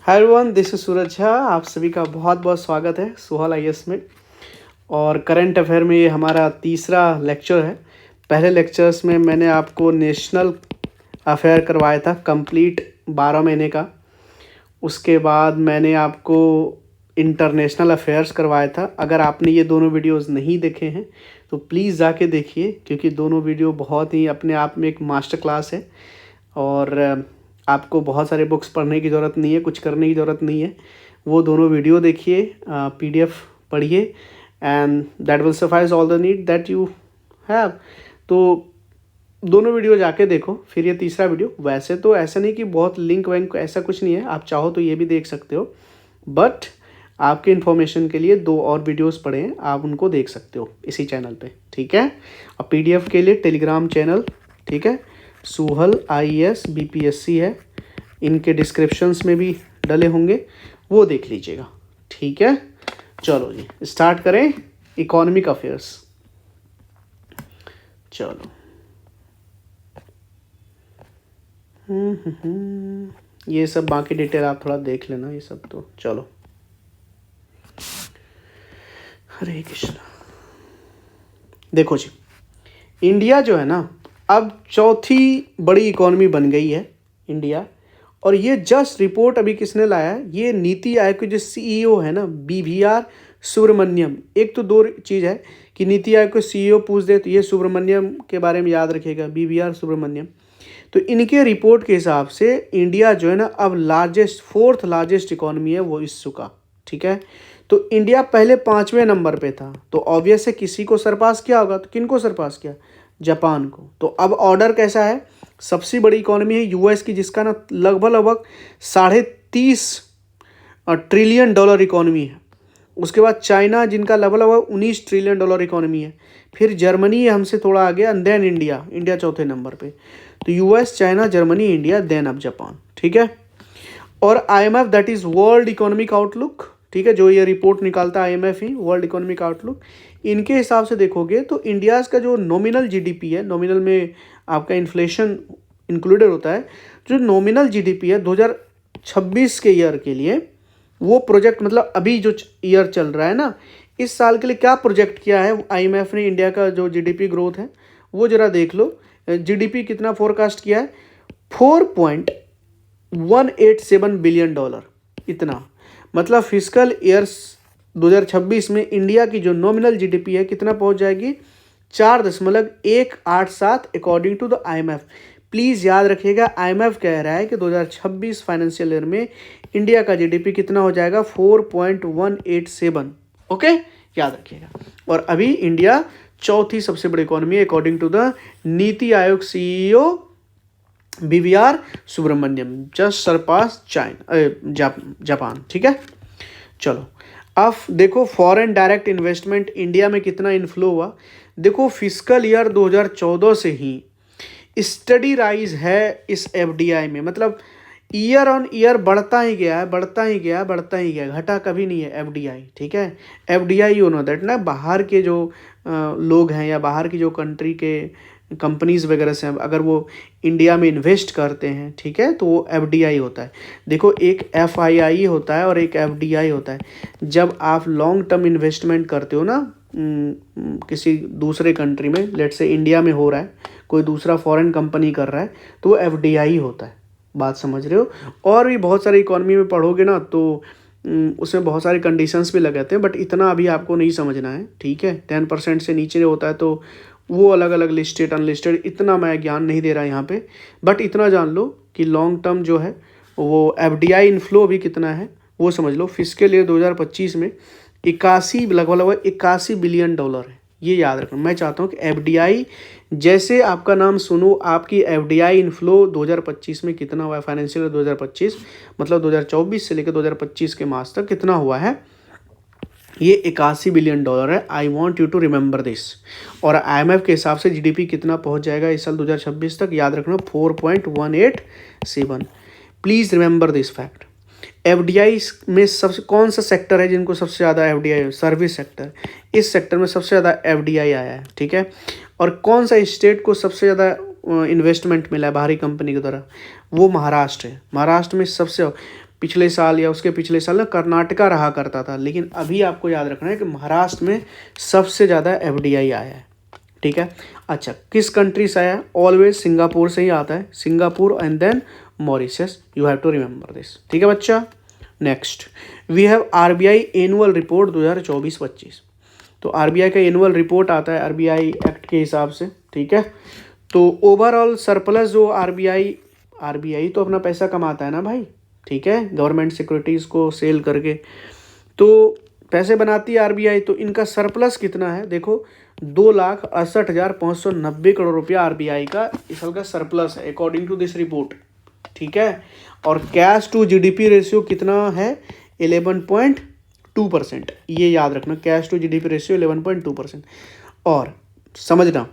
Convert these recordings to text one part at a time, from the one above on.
Hi everyone, this is सूरज झा। आप सभी का बहुत बहुत स्वागत है सुहाल आईएएस में। और करंट अफेयर में ये हमारा तीसरा लेक्चर है। पहले लेक्चर्स में मैंने आपको नेशनल अफेयर करवाया था कंप्लीट 12 महीने का। उसके बाद मैंने आपको इंटरनेशनल अफेयर्स करवाया था। अगर आपने ये दोनों वीडियोस नहीं देखे हैं तो प्लीज़ जाके देखिए, क्योंकि दोनों वीडियो बहुत ही अपने आप में एक मास्टर क्लास है। और आपको बहुत सारे बुक्स पढ़ने की ज़रूरत नहीं है, कुछ करने की ज़रूरत नहीं है। वो दोनों वीडियो देखिए, पीडीएफ पढ़िए, and that will suffice all the need that you have. तो दोनों वीडियो जाके देखो, फिर ये तीसरा वीडियो। वैसे तो ऐसा नहीं कि बहुत लिंक वैंक ऐसा कुछ नहीं है, आप चाहो तो ये भी देख सकते हो, बट आपके इन्फॉर्मेशन के लिए 2 और वीडियोस पड़े हैं, आप उनको देख सकते हो इसी चैनल पे, ठीक है। और पीडीएफ के लिए टेलीग्राम चैनल, ठीक है, सुहल आईएएस बीपीएससी है, इनके डिस्क्रिप्शंस में भी डले होंगे, वो देख लीजिएगा, ठीक है। चलो जी स्टार्ट करें इकोनॉमिक अफेयर्स। चलो ये सब बाकी डिटेल आप थोड़ा देख लेना, ये सब तो चलो। हरे कृष्णा। देखो जी, इंडिया जो है ना अब चौथी बड़ी इकोनॉमी बन गई है इंडिया। और ये जस्ट रिपोर्ट अभी किसने लाया है, ये नीति आयोग के जो सीईओ है ना, बीवीआर सुब्रमण्यम। एक तो 2 चीज़ है कि नीति आयोग को सीईओ पूछ दे तो ये सुब्रमण्यम के बारे में याद रखिएगा, बीवीआर सुब्रमण्यम। तो इनके रिपोर्ट के हिसाब से इंडिया जो है ना अब फोर्थ लार्जेस्ट इकोनॉमी है वो विश्व का, ठीक है। तो इंडिया पहले 5वें नंबर पे था, तो ऑब्वियस है किसी को सरपास किया होगा। तो किन को सरपास किया? जापान को। तो अब ऑर्डर कैसा है, सबसे बड़ी इकोनॉमी है यूएस की, जिसका ना लगभग 30.5 ट्रिलियन डॉलर इकोनॉमी है। उसके बाद चाइना, जिनका लगभग 19 ट्रिलियन डॉलर इकोनॉमी है। फिर जर्मनी हमसे थोड़ा आगे, एंड देन इंडिया चौथे नंबर पे। तो US, China, Germany, India, then अब जापान, ठीक है। और IMF, that is world economic outlook, ठीक है, जो ये रिपोर्ट निकालता है आईएमएफ ही, वर्ल्ड इकोनॉमिक आउटलुक। इनके हिसाब से देखोगे तो इंडिया का जो नॉमिनल जीडीपी है, नॉमिनल में आपका इन्फ्लेशन इंक्लूडेड होता है, जो नॉमिनल जीडीपी है 2026 के ईयर के लिए, वो प्रोजेक्ट मतलब अभी जो ईयर चल रहा है ना, इस साल के लिए क्या प्रोजेक्ट किया है आईएमएफ ने इंडिया का जो जीडीपी ग्रोथ है वो जरा देख लो। जीडीपी कितना फोरकास्ट किया है? $4.187 बिलियन, इतना। मतलब फिस्कल ईयर 2026 में इंडिया की जो नॉमिनल जीडीपी है कितना पहुंच जाएगी? 4.187 according to the IMF. Please याद रखिएगा, आईएमएफ कह रहा है कि 2026 फाइनेंशियल ईयर में इंडिया का जीडीपी कितना हो जाएगा? 4.187। ओके, याद रखिएगा। और अभी इंडिया चौथी सबसे बड़ी इकोनॉमी है according to the Niti Aayog CEO BVR Subrahmanyam, just surpass Japan, ठीक है। चलो अब देखो फॉरेन डायरेक्ट इन्वेस्टमेंट इंडिया में कितना इन्फ्लो हुआ। देखो फिस्कल ईयर 2014 से ही स्टडी राइज है इस एफडीआई में, मतलब ईयर ऑन ईयर बढ़ता ही गया, घटा कभी नहीं है एफडीआई, ठीक है। एफडीआई यू नो दैट ना, बाहर के जो लोग हैं या बाहर की जो कंट्री के कंपनीज वगैरह से अगर वो इंडिया में इन्वेस्ट करते हैं, ठीक है, तो वो एफडीआई होता है। देखो एक एफआईआई होता है और एक एफडीआई होता है। जब आप लॉन्ग टर्म इन्वेस्टमेंट करते हो ना किसी दूसरे कंट्री में, लेट्स से इंडिया में हो रहा है, कोई दूसरा फॉरेन कंपनी कर रहा है, तो वो एफडीआई होता है। बात समझ रहे हो? और भी बहुत सारी इकोनॉमी में पढ़ोगे ना तो उसमें बहुत सारे कंडीशंस भी लगाते हैं, बट इतना अभी आपको नहीं समझना है, ठीक है। 10% से नीचे होता है तो वो अलग अलग लिस्टेड अनलिस्टेड, इतना मैं ज्ञान नहीं दे रहा यहाँ पे, बट इतना जान लो कि लॉन्ग टर्म जो है वो एफडीआई इनफ्लो अभी कितना है वो समझ लो। फिस्कल ईयर 2025 में लगभग 81 बिलियन डॉलर है, ये याद रखना। मैं चाहता हूँ कि एफडीआई, जैसे आपका नाम सुनो, आपकी एफडीआई इनफ्लो 2025 में कितना हुआ है, फाइनेंशियल 2025 मतलब 2024 से लेकर 2025 के मार्च तक कितना हुआ है, ये 81 बिलियन डॉलर है। I want you to remember this. और आईएमएफ के हिसाब से जीडीपी कितना पहुंच जाएगा इस साल 2026 तक, याद रखना 4.187। Please remember this fact. FDI में सबसे कौन सा सेक्टर है जिनको सबसे ज़्यादा एफडीआई? Service sector. इस सेक्टर में सबसे ज़्यादा एफडीआई आया है, ठीक है। और कौन सा स्टेट को सबसे ज़्यादा इन्वेस्टमेंट मिला है बाहरी कंपनी के द्वारा? वो महाराष्ट्र है। महाराष्ट्र में सबसे पिछले साल या उसके पिछले साल ना कर्नाटका रहा करता था, लेकिन अभी आपको याद रखना है कि महाराष्ट्र में सबसे ज़्यादा एफडीआई आया है। ठीक है, अच्छा किस कंट्री से आया? ऑलवेज सिंगापुर से ही आता है, Singapore and then Mauritius, you have to remember this. ठीक है बच्चा। Next we have RBI annual report 2024-25। तो आरबीआई का एनुअल रिपोर्ट आता है आरबीआई एक्ट के हिसाब से। ठीक है, तो ओवरऑल सरप्लस जो आरबीआई तो अपना पैसा कमाता है ना भाई, ठीक है, गवर्नमेंट सिक्योरिटीज़ को सेल करके तो पैसे बनाती है आरबीआई। तो इनका सरप्लस कितना है देखो, 2,68,590 करोड़ रुपया आरबीआई का इस साल का सरप्लस है अकॉर्डिंग टू दिस रिपोर्ट। ठीक है, और कैश टू जीडीपी रेशियो कितना है? 11.2%। ये याद रखना, कैश टू जीडीपी रेशियो 11.2%। और समझना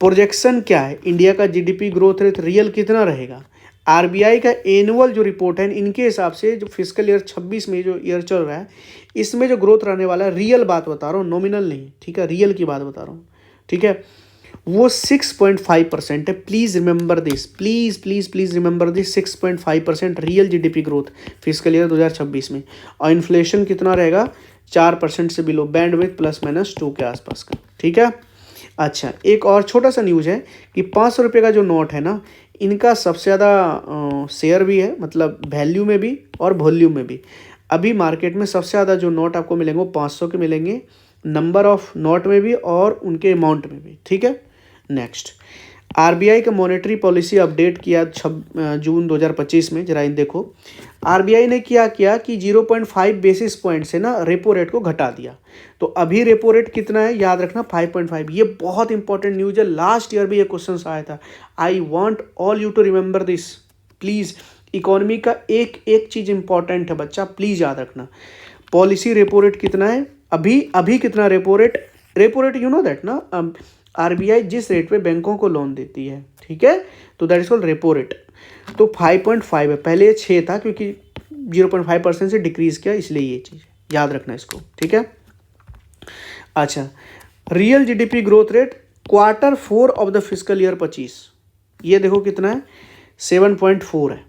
प्रोजेक्शन क्या है, इंडिया का जीडीपी ग्रोथ रेट रियल कितना रहेगा? आरबीआई का एनुअल जो रिपोर्ट है इनके हिसाब से जो फिजिकल ईयर 26 में जो ईयर चल रहा है इसमें जो ग्रोथ रहने वाला है, रियल बात बता रहा हूँ, नॉमिनल नहीं, ठीक है, रियल की बात बता रहा हूँ। ठीक है, वो 6.5% है। Please remember this, please remember this, 6.5% real GDP growth physical year 2026 में। और इन्फ्लेशन कितना रहेगा? 4% से बिलो, बैंडविड्थ ±2 के आसपास का। ठीक है, अच्छा एक और छोटा सा न्यूज़ है कि 500 रुपये का जो नोट है ना, इनका सबसे ज़्यादा शेयर भी है, मतलब वैल्यू में भी और वॉल्यूम में भी। अभी मार्केट में सबसे ज़्यादा जो नोट आपको मिलेंगे वो 500 के मिलेंगे, नंबर ऑफ नोट में भी और उनके अमाउंट में भी। ठीक है, नेक्स्ट आरबीआई का मॉनेटरी पॉलिसी अपडेट किया जून 2025 में। जरा इन देखो, आरबीआई ने क्या किया कि 0.5 बेसिस पॉइंट से ना रेपो रेट को घटा दिया। तो अभी रेपो रेट कितना है याद रखना, 5.5। ये बहुत इंपॉर्टेंट न्यूज़ है, लास्ट ईयर भी ये क्वेश्चन आया था। I want all you to remember this please. Economy का एक एक चीज़ इंपॉर्टेंट है बच्चा, प्लीज़ याद रखना। पॉलिसी रेपो रेट कितना है अभी कितना repo rate you know that ना, आरबीआई जिस रेट पे बैंकों को लोन देती है, ठीक है, तो that is called repo rate. तो 5.5 है, पहले ये 6 था क्योंकि 0.5% से डिक्रीज किया, इसलिए ये चीज़ याद रखना इसको। ठीक है, अच्छा real GDP growth rate Q4 of the physical year 25, ये देखो कितना है, 7.4 है,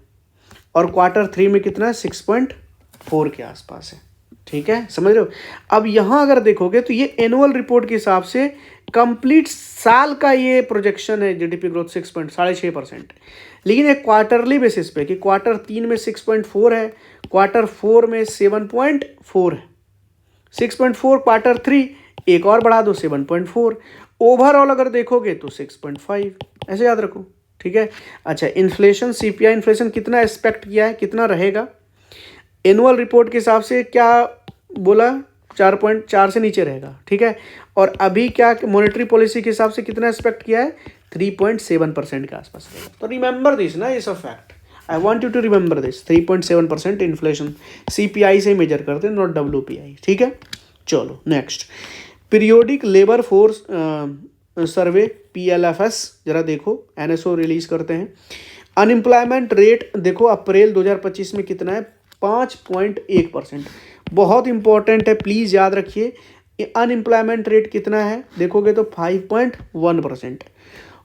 और Q3 में कितना है, 6.4 के आसपास है। ठीक है, समझ रहे हो? अब यहाँ अगर देखोगे तो ये एनुअल रिपोर्ट के हिसाब से कंप्लीट साल का ये प्रोजेक्शन है जीडीपी ग्रोथ 6.5%, लेकिन एक क्वार्टरली बेसिस पे कि Q3 में 6.4 है, Q4 में 7.4 है, 6.4 Q3, एक और बढ़ा दो 7.4, ओवरऑल अगर देखोगे तो 6.5, ऐसे याद रखो। ठीक है, अच्छा इन्फ्लेशन, सीपीआई इन्फ्लेशन कितना एक्सपेक्ट किया है, कितना रहेगा? एनुअल रिपोर्ट के हिसाब से क्या बोला, 4.4 से नीचे रहेगा। ठीक है, और अभी क्या मॉनेटरी पॉलिसी के हिसाब से कितना एक्सपेक्ट किया है, 3.7% के आसपास रहेगा। तो रिमेंबर दिस ना, इस fact I want you to remember this, 3.7% inflation CPI से मेजर करते हैं, नॉट डब्ल्यूपीआई। ठीक है, चलो next periodic labour force survey PLFS जरा देखो, NSO रिलीज करते हैं। अनएम्प्लॉयमेंट रेट देखो अप्रैल 2025 में कितना है, 5.1%। बहुत इंपॉर्टेंट है, प्लीज़ याद रखिए। अनएम्प्लॉयमेंट रेट कितना है देखोगे तो 5.1%।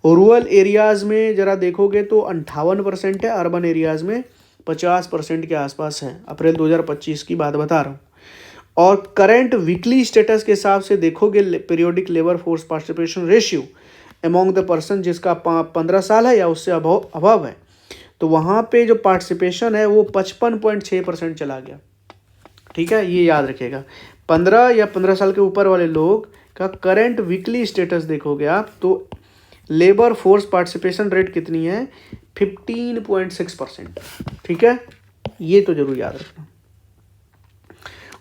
रूरल एरियाज़ में जरा देखोगे तो 58% है, अर्बन एरियाज़ में 50% के आसपास है। अप्रैल 2025 की बात बता रहा हूँ। और करंट वीकली स्टेटस के हिसाब से देखोगे periodic labour force participation ratio among the person जिसका 15 साल है या उससे अभाव है, तो वहाँ पे जो पार्टिसिपेशन है वो 55.6% चला गया। ठीक है, ये याद रखिएगा। 15 या 15 साल के ऊपर वाले लोग का करंट वीकली स्टेटस देखोगे आप तो लेबर फोर्स पार्टिसिपेशन रेट कितनी है, 15.6%। ठीक है, ये तो जरूर याद रखना।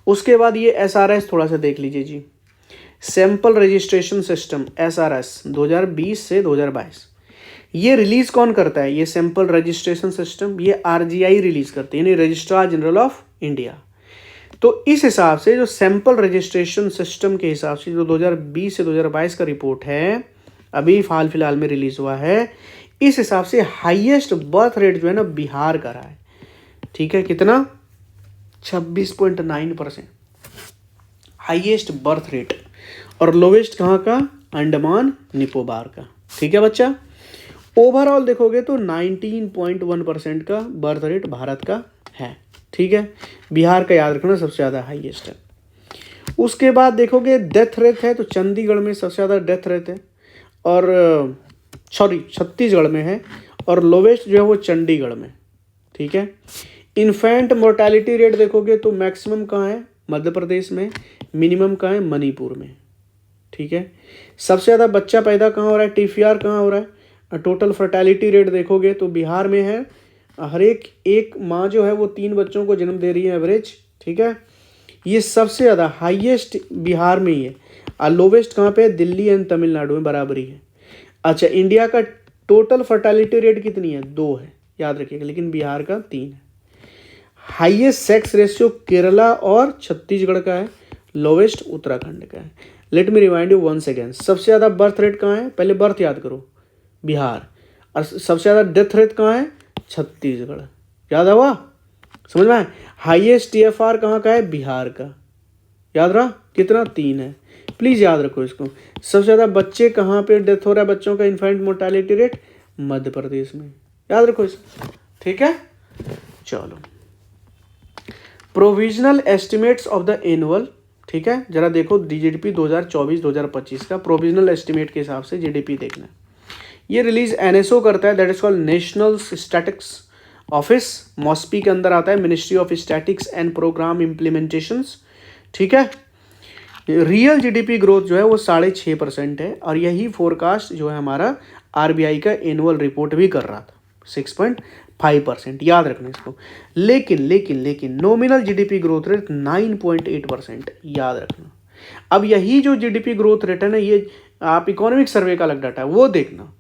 उसके बाद ये SRS थोड़ा सा देख लीजिए जी, सैंपल रजिस्ट्रेशन सिस्टम SRS 2020 से 2022। ये रिलीज़ कौन करता है, ये सैंपल रजिस्ट्रेशन सिस्टम ये RGI रिलीज़ करती है, यानी रजिस्ट्रार जनरल ऑफ इंडिया। तो इस हिसाब से जो सैंपल रजिस्ट्रेशन सिस्टम के हिसाब से जो 2020 से 2022 का रिपोर्ट है, अभी हाल फिलहाल में रिलीज़ हुआ है, इस हिसाब से हाईएस्ट बर्थ रेट जो है ना बिहार का रहा है। ठीक है, कितना, 26.9% हाईएस्ट बर्थ रेट, और लोवेस्ट कहाँ का, अंडमान निकोबार का। ठीक है बच्चा, ओवरऑल देखोगे तो 19.1% का बर्थ रेट भारत का है। ठीक है, बिहार का याद रखना सबसे ज़्यादा हाईएस्ट है। उसके बाद देखोगे डेथ रेट है तो चंडीगढ़ में सबसे ज़्यादा डेथ रेट है, और सॉरी छत्तीसगढ़ में है, और लोवेस्ट जो है वो चंडीगढ़ में। ठीक है, इन्फेंट मोर्टेलिटी रेट देखोगे तो मैक्सिमम कहाँ है, मध्य प्रदेश में, मिनिमम कहाँ है, मणिपुर में। ठीक है, सबसे ज़्यादा बच्चा पैदा कहाँ हो रहा है, टीफीआर कहाँ हो रहा है, टोटल फर्टिलिटी रेट देखोगे तो बिहार में है, हर एक माँ जो है वो 3 बच्चों को जन्म दे रही है एवरेज। ठीक है, ये सबसे ज़्यादा हाईएस्ट बिहार में ही है, और लोवेस्ट कहाँ पे है, दिल्ली एंड तमिलनाडु में बराबरी है। अच्छा, इंडिया का टोटल फर्टिलिटी रेट कितनी है, 2 है, याद रखिएगा, लेकिन बिहार का 3 है। हाईएस्ट सेक्स रेशियो केरला और छत्तीसगढ़ का है, लोवेस्ट उत्तराखंड का है। Let me remind you once again, सबसे ज़्यादा बर्थ रेट कहाँ है, पहले बर्थ याद करो, बिहार, और सबसे ज़्यादा डेथ रेट कहाँ है, छत्तीसगढ़। याद हुआ, समझ में आए। हाईएस्ट टीएफआर कहाँ का है, बिहार का, याद रहा कितना, 3 है। प्लीज़ याद रखो इसको। सबसे ज़्यादा बच्चे कहाँ पे डेथ हो रहा है, बच्चों का infant mortality rate, Madhya Pradesh में, याद रखो इसको। ठीक है, चलो, provisional estimates of the annual. ठीक है, जरा देखो जीडीपी 2024-2025 का प्रोविजनल एस्टिमेट के हिसाब से जीडीपी देखना है। ये रिलीज एनएसओ करता है, that is called national statics office, MoSPI के अंदर आता है, ministry of statics and program implementations. ठीक है, रियल जीडीपी ग्रोथ जो है वो 6.5% है, और यही फोरकास्ट जो है हमारा आरबीआई का एनुअल रिपोर्ट भी कर रहा था, 6.5%, याद रखना इसको। लेकिन नॉमिनल जीडीपी ग्रोथ रेट 9.8%, याद रखना। अब यही जो जीडीपी ग्रोथ रेट है ना, ये आप इकोनॉमिक सर्वे का अलग डाटा है, वो देखना,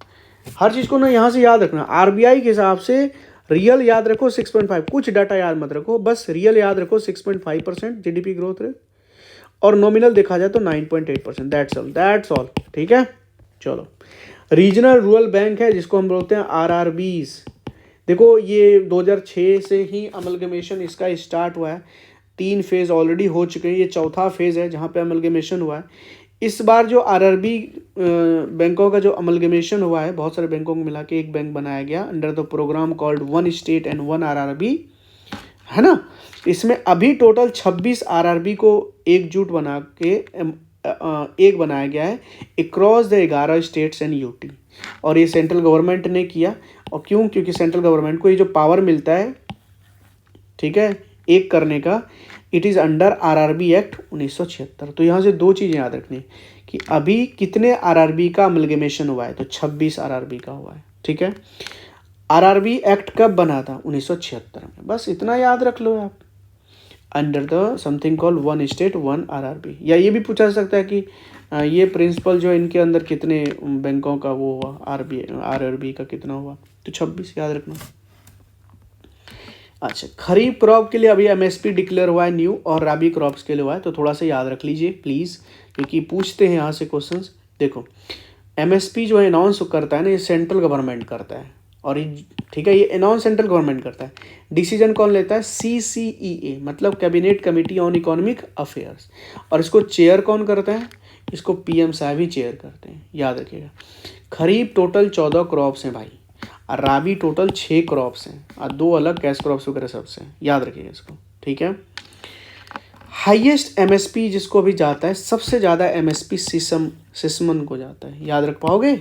हर चीज़ को ना यहाँ से याद रखना। आरबीआई के हिसाब से रियल याद रखो 6.5, कुछ डाटा याद मत रखो, बस रियल याद रखो 6.5% जीडीपी ग्रोथ रेट, और नॉमिनल देखा जाए तो 9.8%, दैट्स ऑल। ठीक है, चलो, रीजनल रूरल बैंक है जिसको हम बोलते हैं आरआरबीज। देखो ये 2006 से ही अमलगमेशन इसका स्टार्ट हुआ है, 3 फेज़ ऑलरेडी हो चुके हैं, ये चौथा फेज़ है जहाँ पे अमलगमेशन हुआ है। इस बार जो आरआरबी बैंकों का जो अमलगमेशन हुआ है, बहुत सारे बैंकों को मिला के एक बैंक बनाया गया under the programme called 1 state and 1 RRB, है ना। इसमें अभी टोटल 26 आरआरबी को एकजुट बना के एक बनाया गया है across the 11 states and UT, और ये सेंट्रल गवर्नमेंट ने किया। और क्यों, क्योंकि सेंट्रल गवर्नमेंट को ये जो पावर मिलता है, ठीक है, एक करने का, it is under RRB act 1976। तो यहाँ से 2 चीज़ें याद रखनी कि अभी कितने आरआरबी का अमलगमेशन हुआ है, तो 26 आरआरबी का हुआ है। ठीक है, आरआरबी एक्ट कब बना था, 1976 में, बस इतना याद रख लो आप, under the something call 1 state 1 RRB. या ये भी पूछा जा सकता है कि ये प्रिंसिपल जो इनके अंदर कितने बैंकों का वो हुआ, आरआरबी का कितना हुआ, तो 26 याद रखना। अच्छा, खरीफ क्रॉप के लिए अभी एमएसपी डिक्लेयर हुआ है न्यू, और राबी क्रॉप्स के लिए हुआ है, तो थोड़ा सा याद रख लीजिए प्लीज़, क्योंकि पूछते हैं यहाँ से क्वेश्चंस। देखो, एमएसपी जो है अनाउंस करता है ना, ये सेंट्रल गवर्नमेंट करता है, और ठीक है, ये अनाउंस सेंट्रल गवर्नमेंट करता है। डिसीजन कौन लेता है, CCEA, मतलब cabinet committee on economic affairs, और इसको चेयर कौन करता है, इसको पीएम साहब ही चेयर करते हैं, याद रखिएगा। खरीफ टोटल 14 क्रॉप्स हैं भाई, और राबी टोटल 6 क्रॉप्स हैं, और 2 अलग कैश क्रॉप्स वगैरह सबसे हैं, याद रखिएगा इसको। ठीक है, हाईएस्ट एमएसपी जिसको भी जाता है, सबसे ज़्यादा एमएसपी सिसमन को जाता है, याद रख पाओगे,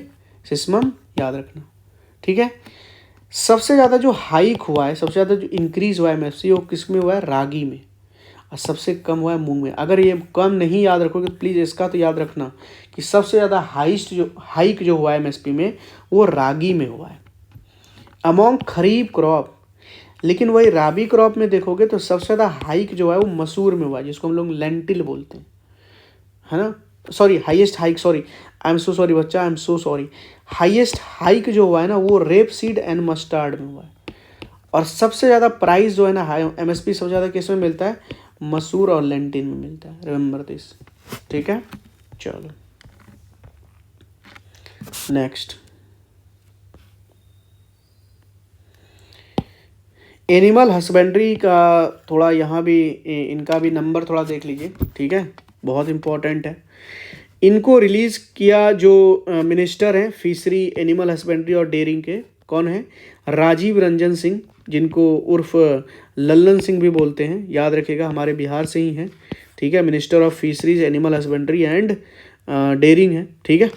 सिसमन याद रखना। ठीक है, सबसे ज़्यादा जो हाइक हुआ है, सबसे ज़्यादा जो इंक्रीज़ हुआ है एमएसपी, वो किस में हुआ है, रागी में, और सबसे कम हुआ है मूंग में। अगर ये कम नहीं याद रखोगे तो प्लीज़ इसका तो याद रखना कि सबसे ज़्यादा हाइक जो हुआ है एमएसपी में, वो रागी में हुआ है अमॉन्ग खरीफ क्रॉप। लेकिन वही राबी क्रॉप में देखोगे तो सबसे ज़्यादा हाइक जो है वो मसूर में हुआ है, जिसको हम लोग लेंटिल बोलते हैं, है ना। Sorry, highest hike, sorry, I am so sorry बच्चा, I am so sorry. Highest hike जो हुआ है ना, वो रेप सीड एंड मस्टर्ड में हुआ है। और सबसे ज़्यादा प्राइस जो है ना, एमएसपी सबसे ज़्यादा किस में मिलता है, मसूर और लेंटिन में मिलता है, रिमेंबर दिस। ठीक है, चलो नेक्स्ट, एनिमल हस्बेंड्री का थोड़ा यहाँ भी इनका भी नंबर थोड़ा देख लीजिए। ठीक है, बहुत इम्पोर्टेंट है। इनको रिलीज़ किया जो मिनिस्टर हैं फिशरी, एनिमल हस्बेंड्री और डेयरिंग के, कौन है, राजीव रंजन सिंह। जिनको उर्फ लल्लन सिंह भी बोलते हैं, याद रखिएगा, हमारे बिहार से ही हैं, ठीक है। Minister of fisheries, animal husbandry and dairying है, ठीक है।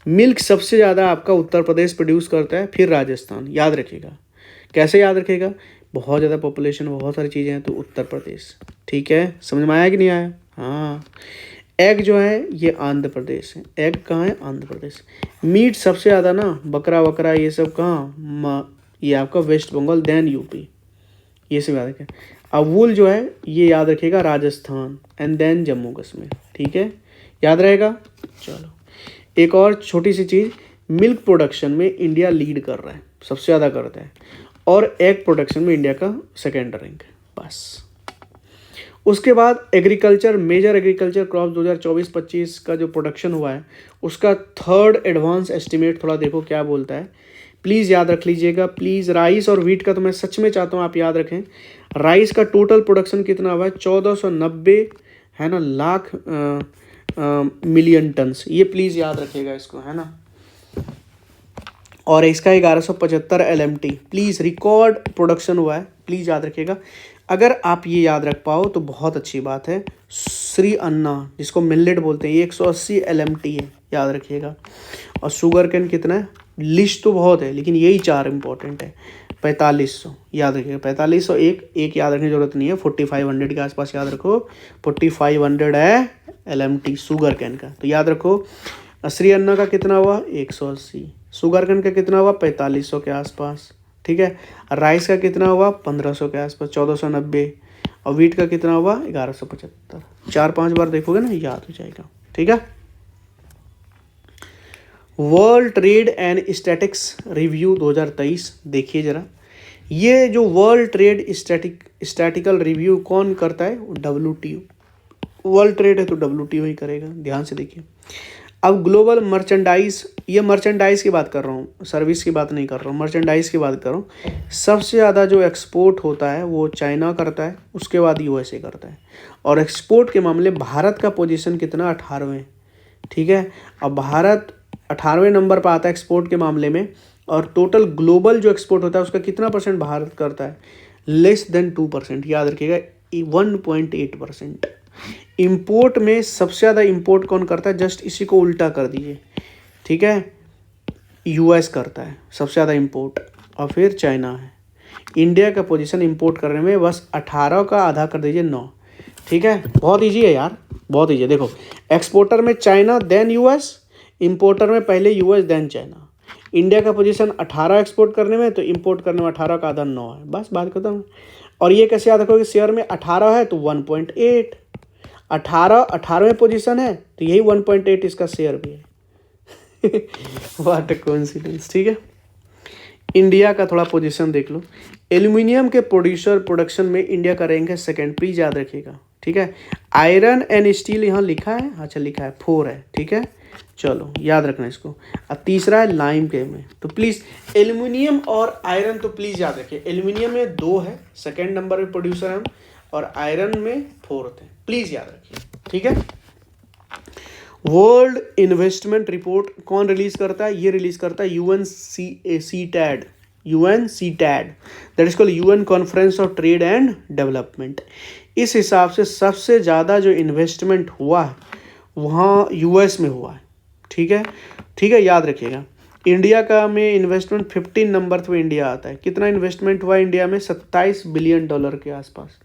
मिल्क सबसे ज़्यादा आपका उत्तर प्रदेश प्रोड्यूस करता है, फिर राजस्थान, याद रखिएगा। कैसे याद रखिएगा, बहुत ज़्यादा पॉपुलेशन, बहुत सारी चीज़ें हैं, तो उत्तर प्रदेश, ठीक है। समझ में आया कि नहीं आया? हाँ। एग जो है ये आंध्र प्रदेश है, एग कहाँ है? आंध्र प्रदेश। मीट सबसे ज़्यादा ना, बकरा वकरा ये सब कहाँ? ये आपका वेस्ट बंगाल, देन यूपी, ये सब याद रखें। अब वूल जो है ये याद रखिएगा राजस्थान, एंड देन जम्मू कश्मीर, ठीक है, याद रहेगा। चलो एक और छोटी सी चीज़, मिल्क प्रोडक्शन में इंडिया लीड कर रहा है, सबसे ज़्यादा करता है, और एग प्रोडक्शन में इंडिया का सेकेंड रैंक है, बस। उसके बाद एग्रीकल्चर, मेजर एग्रीकल्चर क्रॉप 2024-25 का जो प्रोडक्शन हुआ है उसका थर्ड एडवांस एस्टिमेट थोड़ा देखो क्या बोलता है, प्लीज़ याद रख लीजिएगा प्लीज़। राइस और वीट का तो मैं सच में चाहता हूँ आप याद रखें। राइस का टोटल प्रोडक्शन कितना हुआ है? 1490 है ना लाख मिलियन टन्स, ये प्लीज़ याद रखिएगा इसको, है ना। और इसका 1175 LMT, प्लीज़ रिकॉर्ड प्रोडक्शन हुआ है, प्लीज़ याद रखिएगा। अगर आप ये याद रख पाओ तो बहुत अच्छी बात है। श्री अन्ना जिसको मिलेट बोलते हैं, ये 180 LMT है, याद रखिएगा। और शुगर कैन कितना है? लिस्ट तो बहुत है लेकिन यही 4 इंपॉर्टेंट है। 4500 याद रखिएगा, 4500, एक याद रखने की जरूरत नहीं है, 4500 के आसपास याद रखो। 4500 है LMT शुगर कैन का, तो याद रखो। श्री अन्ना का कितना हुआ? 180। शुगर कैन का कितना हुआ? 4500 के आसपास, ठीक है। राइस का कितना हुआ? 1500 के आसपास, 1490। और वीट का कितना हुआ? 1175। 4-5 बार देखोगे ना याद हो जाएगा, ठीक है। World trade and statics review 2023 देखिए जरा। ये जो वर्ल्ड ट्रेड स्टैटिकल रिव्यू कौन करता है? WTO। वर्ल्ड ट्रेड है तो WTO ही करेगा, ध्यान से देखिए। अब ग्लोबल मर्चेंडाइज, ये मर्चेंडाइज की बात कर रहा हूँ, सर्विस की बात नहीं कर रहा हूँ, मर्चेंडाइज की बात कर रहा हूँ। सबसे ज़्यादा जो एक्सपोर्ट होता है वो चाइना करता है, उसके बाद USA करता है। और एक्सपोर्ट के मामले भारत का पोजीशन कितना? 18वें, ठीक है। अब भारत 18वें नंबर पर आता है एक्सपोर्ट के मामले में। और टोटल ग्लोबल जो एक्सपोर्ट होता है उसका कितना % भारत करता है? लेस देन 2%, याद रखिएगा, 1.8%। इंपोर्ट में सबसे ज़्यादा इंपोर्ट कौन करता है? जस्ट इसी को उल्टा कर दीजिए, ठीक है। US करता है सबसे ज़्यादा इंपोर्ट, और फिर चाइना है। इंडिया का पोजीशन इंपोर्ट करने में बस 18 का आधा कर दीजिए, 9, ठीक है। बहुत ईजी है यार, बहुत ईजी है। देखो एक्सपोर्टर में चाइना देन US, इंपोर्टर में पहले US देन चाइना। इंडिया का पोजीशन 18 एक्सपोर्ट करने में, तो इंपोर्ट करने में 18 का आधा 9 है, बस बात खत्म। और ये कैसे याद रखोगे? शेयर में 18 है तो 1.8, 18वें पोजीशन है तो यही 1.8 इसका शेयर भी है। व्हाट अ कोइंसिडेंस, ठीक है। इंडिया का थोड़ा पोजीशन देख लो। एल्यूमिनियम के प्रोडक्शन में इंडिया का रैंक है सेकंड, प्लीज याद रखिएगा, ठीक है। आयरन एंड स्टील यहाँ लिखा है, अच्छा लिखा है 4 है, ठीक है। चलो याद रखना इसको। अब तीसरा है लाइम के में, तो प्लीज़ एल्यूमिनियम और आयरन तो प्लीज़ याद रखिए। एल्यूमिनियम में 2 है, सेकेंड नंबर पे प्रोड्यूसर है हम, और आयरन में 4th है, प्लीज़ याद रखिए, ठीक है। वर्ल्ड इन्वेस्टमेंट रिपोर्ट कौन रिलीज करता है? ये रिलीज करता है UNCTAD, that is called UN conference of trade and development. इस हिसाब से सबसे ज़्यादा जो इन्वेस्टमेंट हुआ है वहाँ US में हुआ है, ठीक है, ठीक है, याद रखिएगा। इंडिया का में इन्वेस्टमेंट 15 नंबर पे इंडिया आता है। कितना इन्वेस्टमेंट हुआ इंडिया में? $27 बिलियन के आसपास।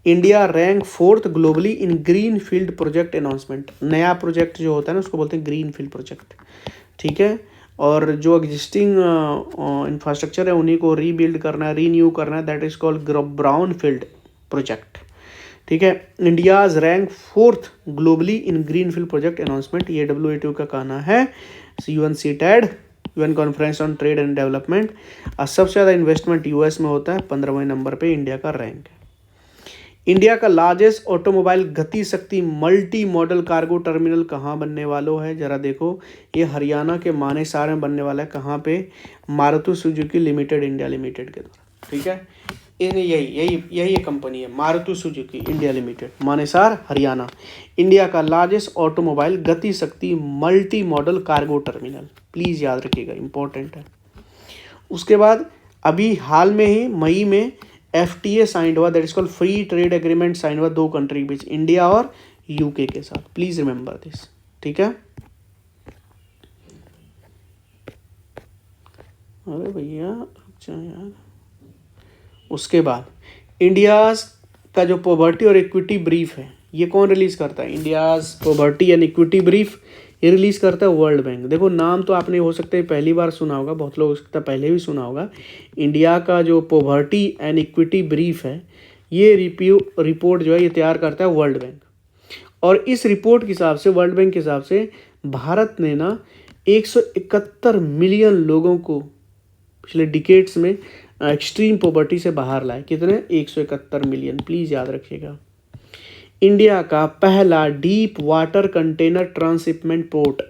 इंडिया रैंक 4th ग्लोबली इन ग्रीन फील्ड प्रोजेक्ट अनाउंसमेंट। नया प्रोजेक्ट जो होता है ना उसको बोलते हैं ग्रीन फील्ड प्रोजेक्ट, ठीक है। और जो एग्जिस्टिंग इंफ्रास्ट्रक्चर है उन्हीं को रीबिल्ड करना है, रीन्यू करना है, that is called brown field project, ठीक है। इंडियाज रैंक 4th ग्लोबली इन ग्रीन फील्ड प्रोजेक्ट अनाउंसमेंट, ये WTO का कहना है। UNCTAD, UN conference on trade and development. और सबसे ज़्यादा इन्वेस्टमेंट US में होता है, 15वें नंबर पे इंडिया का रैंक है। इंडिया का लार्जेस्ट ऑटोमोबाइल गति शक्ति मल्टी मॉडल कार्गो टर्मिनल कहाँ बनने वाला है? जरा देखो, ये हरियाणा के मानेसर में बनने वाला है। कहाँ पे? Maruti Suzuki limited India limited के द्वारा, ठीक है। यही कंपनी है, Maruti Suzuki India limited, Manesar Haryana. India का लार्जेस्ट ऑटोमोबाइल गति शक्ति multi modal cargo terminal, please याद रखिएगा, इंपॉर्टेंट है। उसके बाद अभी हाल में ही मई में FTA साइंड हुआ, that is called free trade agreement sign हुआ 2 कंट्री के बीच, इंडिया और यूके के साथ। प्लीज रिमेंबर दिस, ठीक है। अरे भैया रुक जाओ यार। उसके बाद इंडियाज का जो पॉवर्टी और इक्विटी ब्रीफ है, ये कौन रिलीज करता है? India's poverty and equity brief ये रिलीज करता है वर्ल्ड बैंक। देखो नाम तो आपने हो सकता है पहली बार सुना होगा, बहुत लोग हो सकता है पहले भी सुना होगा। इंडिया का जो पॉवर्टी एंड इक्विटी ब्रीफ है, ये रिपोर्ट जो है ये तैयार करता है वर्ल्ड बैंक। और इस रिपोर्ट के हिसाब से, वर्ल्ड बैंक के हिसाब से, भारत ने ना 171 मिलियन लोगों को पिछले डिकेड्स में एक्सट्रीम पॉवर्टी से बाहर लाए। कितने? 171 मिलियन। प्लीज़ याद रखिएगा। इंडिया का पहला deep water container transshipment port,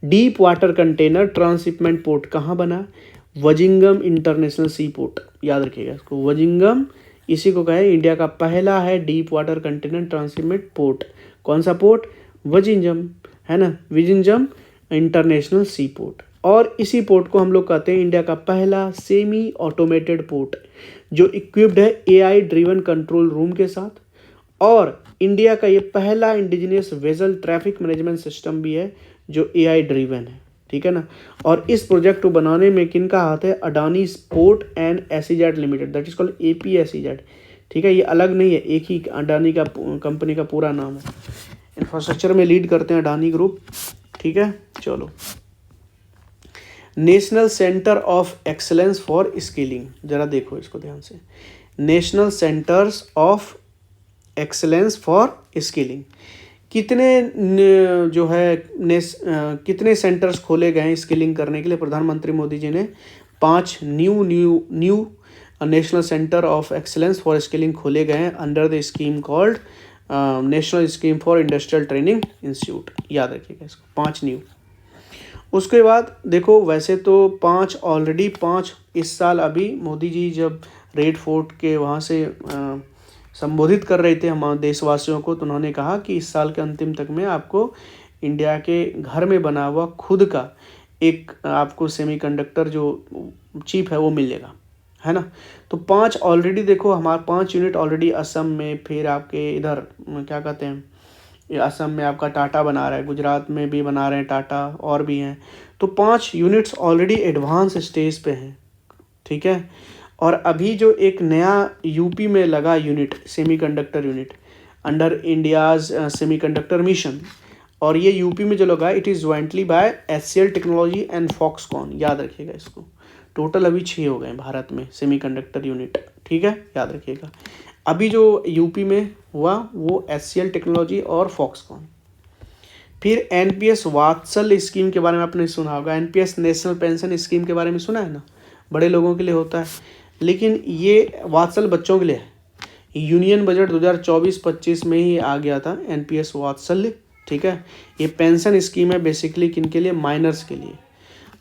deep water container transshipment port कहाँ बना? वजिंगम इंटरनेशनल सी पोर्ट। याद रखिएगा इसको, वजिंगम, इसी को कहे इंडिया का पहला है deep water container transshipment port. कौन सा पोर्ट? वजिंजम, है ना, विजिंजम इंटरनेशनल सी पोर्ट। और इसी पोर्ट को हम लोग कहते हैं इंडिया का पहला सेमी ऑटोमेटेड पोर्ट, जो इक्विप्ड है AI ड्रिवन कंट्रोल रूम के साथ। और इंडिया का ये पहला indigenous vessel traffic management system भी है जो AI ड्रिवन है, ठीक है ना। और इस प्रोजेक्ट को बनाने में किनका हाथ है? Adani port and ACZ limited, that is called APSEZ, ठीक है। ये अलग नहीं है, एक ही अडानी का कंपनी का पूरा नाम है। इंफ्रास्ट्रक्चर में लीड करते हैं अडानी ग्रुप, ठीक है। चलो, national centre of excellence for skilling, जरा देखो इसको ध्यान से। National centres of excellence for skilling, कितने जो है कितने सेंटर्स खोले गए हैं स्किलिंग करने के लिए? प्रधानमंत्री मोदी जी ने 5 new national centre of excellence for skilling खोले गए हैं under the scheme called national scheme for industrial training institute. याद रखिएगा इसको, 5 न्यू। उसके बाद देखो, वैसे तो 5 ऑलरेडी 5 इस साल, अभी मोदी जी जब रेड फोर्ट के वहाँ से संबोधित कर रहे थे हमारे देशवासियों को, तो उन्होंने कहा कि इस साल के अंतिम तक में आपको इंडिया के घर में बना हुआ खुद का एक आपको सेमीकंडक्टर जो चिप है वो मिलेगा, है ना। तो 5 ऑलरेडी देखो, हमारे 5 यूनिट ऑलरेडी असम में, फिर आपके इधर क्या कहते हैं, ये असम में आपका टाटा बना रहा है, गुजरात में भी बना रहे हैं टाटा, और भी हैं। तो 5 यूनिट्स ऑलरेडी एडवांस स्टेज पे हैं, ठीक है। और अभी जो एक नया यूपी में लगा unit, semiconductor unit under India's semiconductor mission, और ये यूपी में जो लगा, it is jointly by HCL technology and Foxconn. याद रखिएगा इसको। टोटल अभी 6 हो गए भारत में सेमीकंडक्टर यूनिट, ठीक है, याद रखिएगा। अभी जो यूपी में हुआ वो HCL टेक्नोलॉजी और फॉक्सकॉन। फिर NPS वात्सल स्कीम के बारे में आपने सुना होगा। NPS नेशनल पेंशन स्कीम के बारे में सुना है ना, बड़े लोगों के लिए होता है, लेकिन ये वात्सल बच्चों के लिए है। यूनियन बजट 2024-25 में ही आ गया था NPS वात्सल्य, ठीक है। ये पेंशन स्कीम है बेसिकली किनके लिए? माइनर्स के लिए,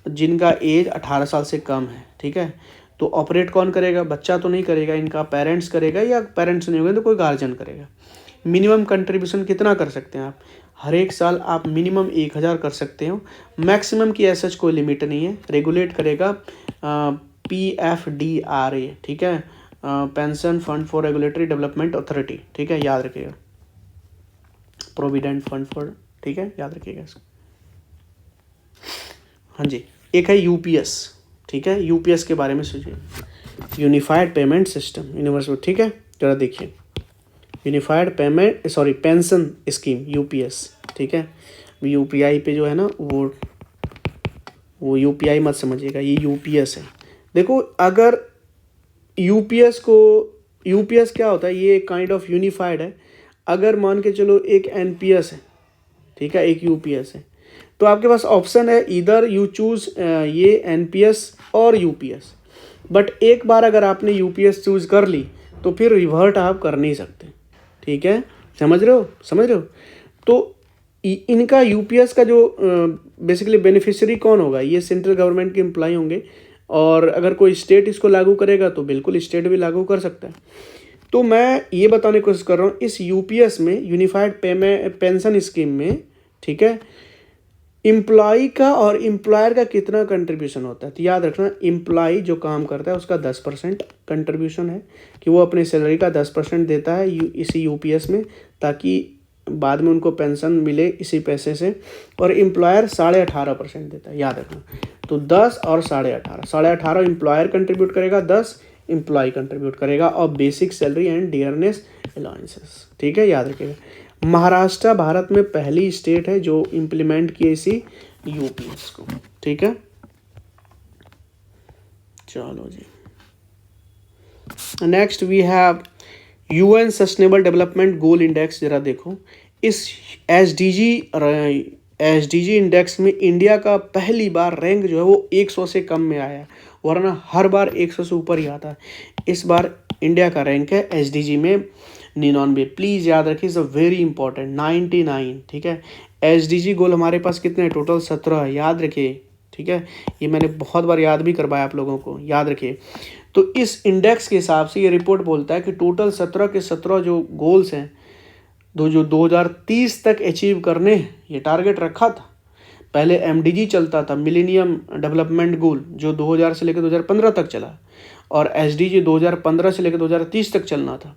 जिनका एज 18 साल से कम है, ठीक है। तो ऑपरेट कौन करेगा? बच्चा तो नहीं करेगा, इनका पेरेंट्स करेगा, या पेरेंट्स नहीं होंगे तो कोई गार्जियन करेगा। मिनिमम कंट्रीब्यूशन कितना कर सकते हैं आप? हर एक साल आप मिनिमम 1000 कर सकते हो। मैक्सिमम की ऐसा कोई लिमिट नहीं है। रेगुलेट करेगा PFDRA, ठीक है, pension fund for regulatory development authority, ठीक है, याद रखिएगा। प्रोविडेंट फंड फॉर, ठीक है, याद रखिएगा इसको। हाँ जी, एक है UPS, ठीक है। UPS के बारे में सोचिए, यूनिफाइड पेमेंट सिस्टम यूनिवर्सल, ठीक है। जरा देखिए, यूनिफाइड पेंशन स्कीम UPS, ठीक है। UPI पे जो है ना वो UPI मत समझिएगा, ये UPS है। देखो, अगर UPS क्या होता है? ये काइंड ऑफ यूनिफाइड है। अगर मान के चलो एक NPS है, ठीक है, एक UPS है, तो आपके पास ऑप्शन है, इधर यू चूज़ ये NPS और UPS। बट एक बार अगर आपने UPS चूज़ कर ली तो फिर रिवर्ट आप कर नहीं सकते, ठीक है। समझ रहे हो? तो इनका UPS का जो बेसिकली बेनिफिशियरी कौन होगा? ये सेंट्रल गवर्नमेंट के एम्प्लॉय होंगे, और अगर कोई स्टेट इसको लागू करेगा तो बिल्कुल स्टेट भी लागू कर सकता है। तो मैं ये बताने की कोशिश कर रहा हूँ, इस UPS में, यूनिफाइड पेंशन स्कीम में, ठीक है, एम्प्लॉय का और एम्प्लॉयर का कितना कंट्रीब्यूशन होता है, तो याद रखना एम्प्लॉय जो काम करता है उसका 10% कंट्रीब्यूशन है कि वो अपनी सैलरी का 10% देता है इसी यूपीएस में, ताकि बाद में उनको पेंशन मिले इसी पैसे से। और एम्प्लॉयर 18.5% देता है, याद रखना। तो 10 और 18.5 एम्प्लॉयर कंट्रीब्यूट करेगा, 10 एम्प्लॉय कंट्रीब्यूट करेगा, और basic salary and dearness allowances, ठीक है, याद रखिएगा। महाराष्ट्र भारत में पहली स्टेट है जो इम्प्लीमेंट किए इसी यूपीएस को, ठीक है। चलो जी, next we have UN sustainable development goal index. जरा देखो, इस एसडीजी इंडेक्स में इंडिया का पहली बार रैंक जो है वो 100 से कम में आया है, वरना हर बार 100 से ऊपर ही आता है। इस बार इंडिया का रैंक है एसडीजी में 99। प्लीज़ याद रखिए, इज़ अ वेरी इंपॉर्टेंट, 99, ठीक है। एसडीजी गोल हमारे पास कितने हैं, टोटल 17 है, याद रखिए, ठीक है। ये मैंने बहुत बार याद भी करवाया आप लोगों को, याद रखिए। तो इस इंडेक्स के हिसाब से ये रिपोर्ट बोलता है कि टोटल 17 के 17 जो गोल्स हैं, जो 2030 तक अचीव करने, ये टारगेट रखा था। पहले एमडीजी चलता था, मिलेनियम डेवलपमेंट गोल, जो 2000 से लेकर 2015 तक चला, और एसडीजी 2015 से लेकर 2030 तक चलना था।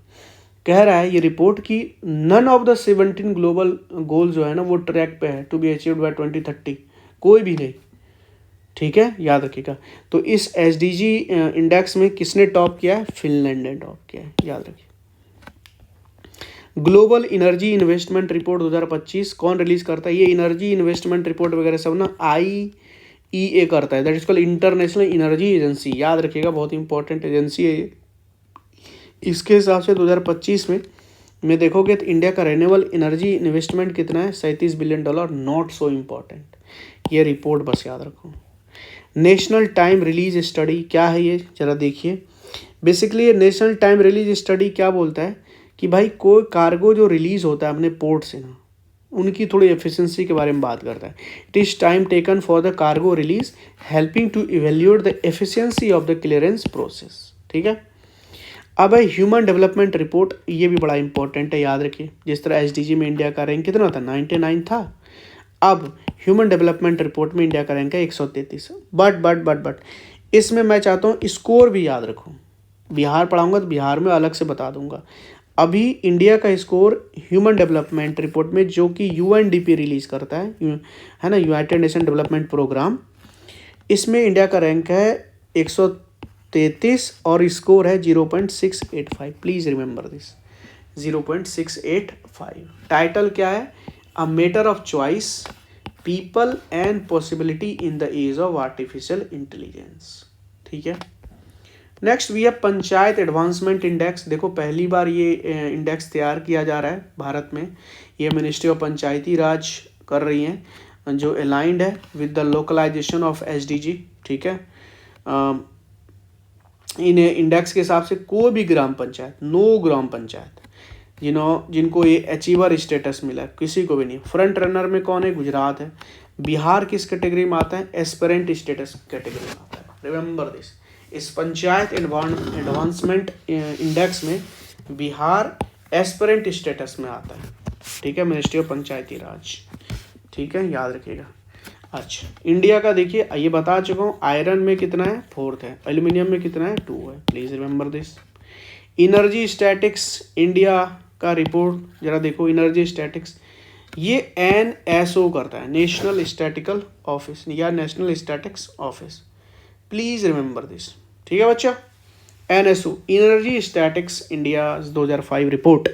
कह रहा है ये रिपोर्ट कि नन ऑफ द 17 ग्लोबल गोल जो है ना वो ट्रैक पे है टू बी अचीव्ड बाय 2030, कोई भी नहीं, ठीक है, याद रखिएगा। तो इस एसडीजी इंडेक्स में किसने टॉप किया है, फिनलैंड ने टॉप किया है, याद रखिए। ग्लोबल एनर्जी इन्वेस्टमेंट रिपोर्ट 2025 कौन रिलीज करता है, ये एनर्जी इन्वेस्टमेंट रिपोर्ट वगैरह सब ना IEA करता है, that is called international energy agency, याद रखिएगा, बहुत इंपॉर्टेंट एजेंसी है ये। इसके हिसाब से 2025 में देखोगे तो इंडिया का रिन्यूएबल एनर्जी इन्वेस्टमेंट कितना है, $37 बिलियन, नॉट सो इम्पॉर्टेंट, ये रिपोर्ट बस याद रखो। नेशनल टाइम रिलीज स्टडी क्या है ये, जरा देखिए। बेसिकली ये नेशनल टाइम रिलीज स्टडी क्या बोलता है कि भाई कोई कार्गो जो रिलीज होता है अपने पोर्ट से ना, उनकी थोड़ी एफिशिएंसी के बारे में बात करता है। It is time taken for the cargo release, helping to evaluate the efficiency of the clearance process, ठीक है। अब है ह्यूमन डेवलपमेंट रिपोर्ट, ये भी बड़ा इंपॉर्टेंट है, याद रखिए। जिस तरह एसडीजी में इंडिया का रैंक कितना था, 99 था, अब ह्यूमन डेवलपमेंट रिपोर्ट में इंडिया का रैंक है 133। बट इसमें मैं चाहता हूँ स्कोर भी याद रखो। बिहार पढ़ाऊंगा तो बिहार में अलग से बता दूंगा। अभी इंडिया का स्कोर ह्यूमन डेवलपमेंट रिपोर्ट में, जो कि यूएनडीपी रिलीज करता है ना, यूनाइटेड नेशन डेवलपमेंट प्रोग्राम, इसमें इंडिया का रैंक है 133 और स्कोर है 0.685। Please remember this, 0.685। टाइटल क्या है, a matter of choice, people and possibility in the age of artificial intelligence, ठीक है। नेक्स्ट वी है पंचायत एडवांसमेंट इंडेक्स। देखो पहली बार ये इंडेक्स तैयार किया जा रहा है भारत में, ये मिनिस्ट्री ऑफ पंचायती राज कर रही हैं, जो अलाइंड है with the localisation of SDG, ठीक है। इन इंडेक्स के हिसाब से कोई भी ग्राम पंचायत, नो ग्राम पंचायत जिनको ये अचीवर स्टेटस मिला है, किसी को भी नहीं। फ्रंट रनर में कौन है, गुजरात है। बिहार किस कैटेगरी में आता है, एस्पिरेंट स्टेटस कैटेगरी में आता है, रिमेंबर दिस। इस पंचायत एडवांसमेंट इंडेक्स में बिहार एस्पिरेंट स्टेटस में आता है, ठीक है, मिनिस्ट्री ऑफ पंचायती राज, ठीक है, याद रखिएगा। अच्छा, इंडिया का देखिए, ये बता चुका हूँ, आयरन में कितना है, 4th है, एल्यूमिनियम में कितना है, 2 है, please remember this. Energy statics India का रिपोर्ट जरा देखो, एनर्जी स्टैटिक्स ये NSO करता है, नेशनल स्टैटिकल ऑफिस या national statics office, please remember this, ठीक है बच्चा। NSO energy statics India 2005 report.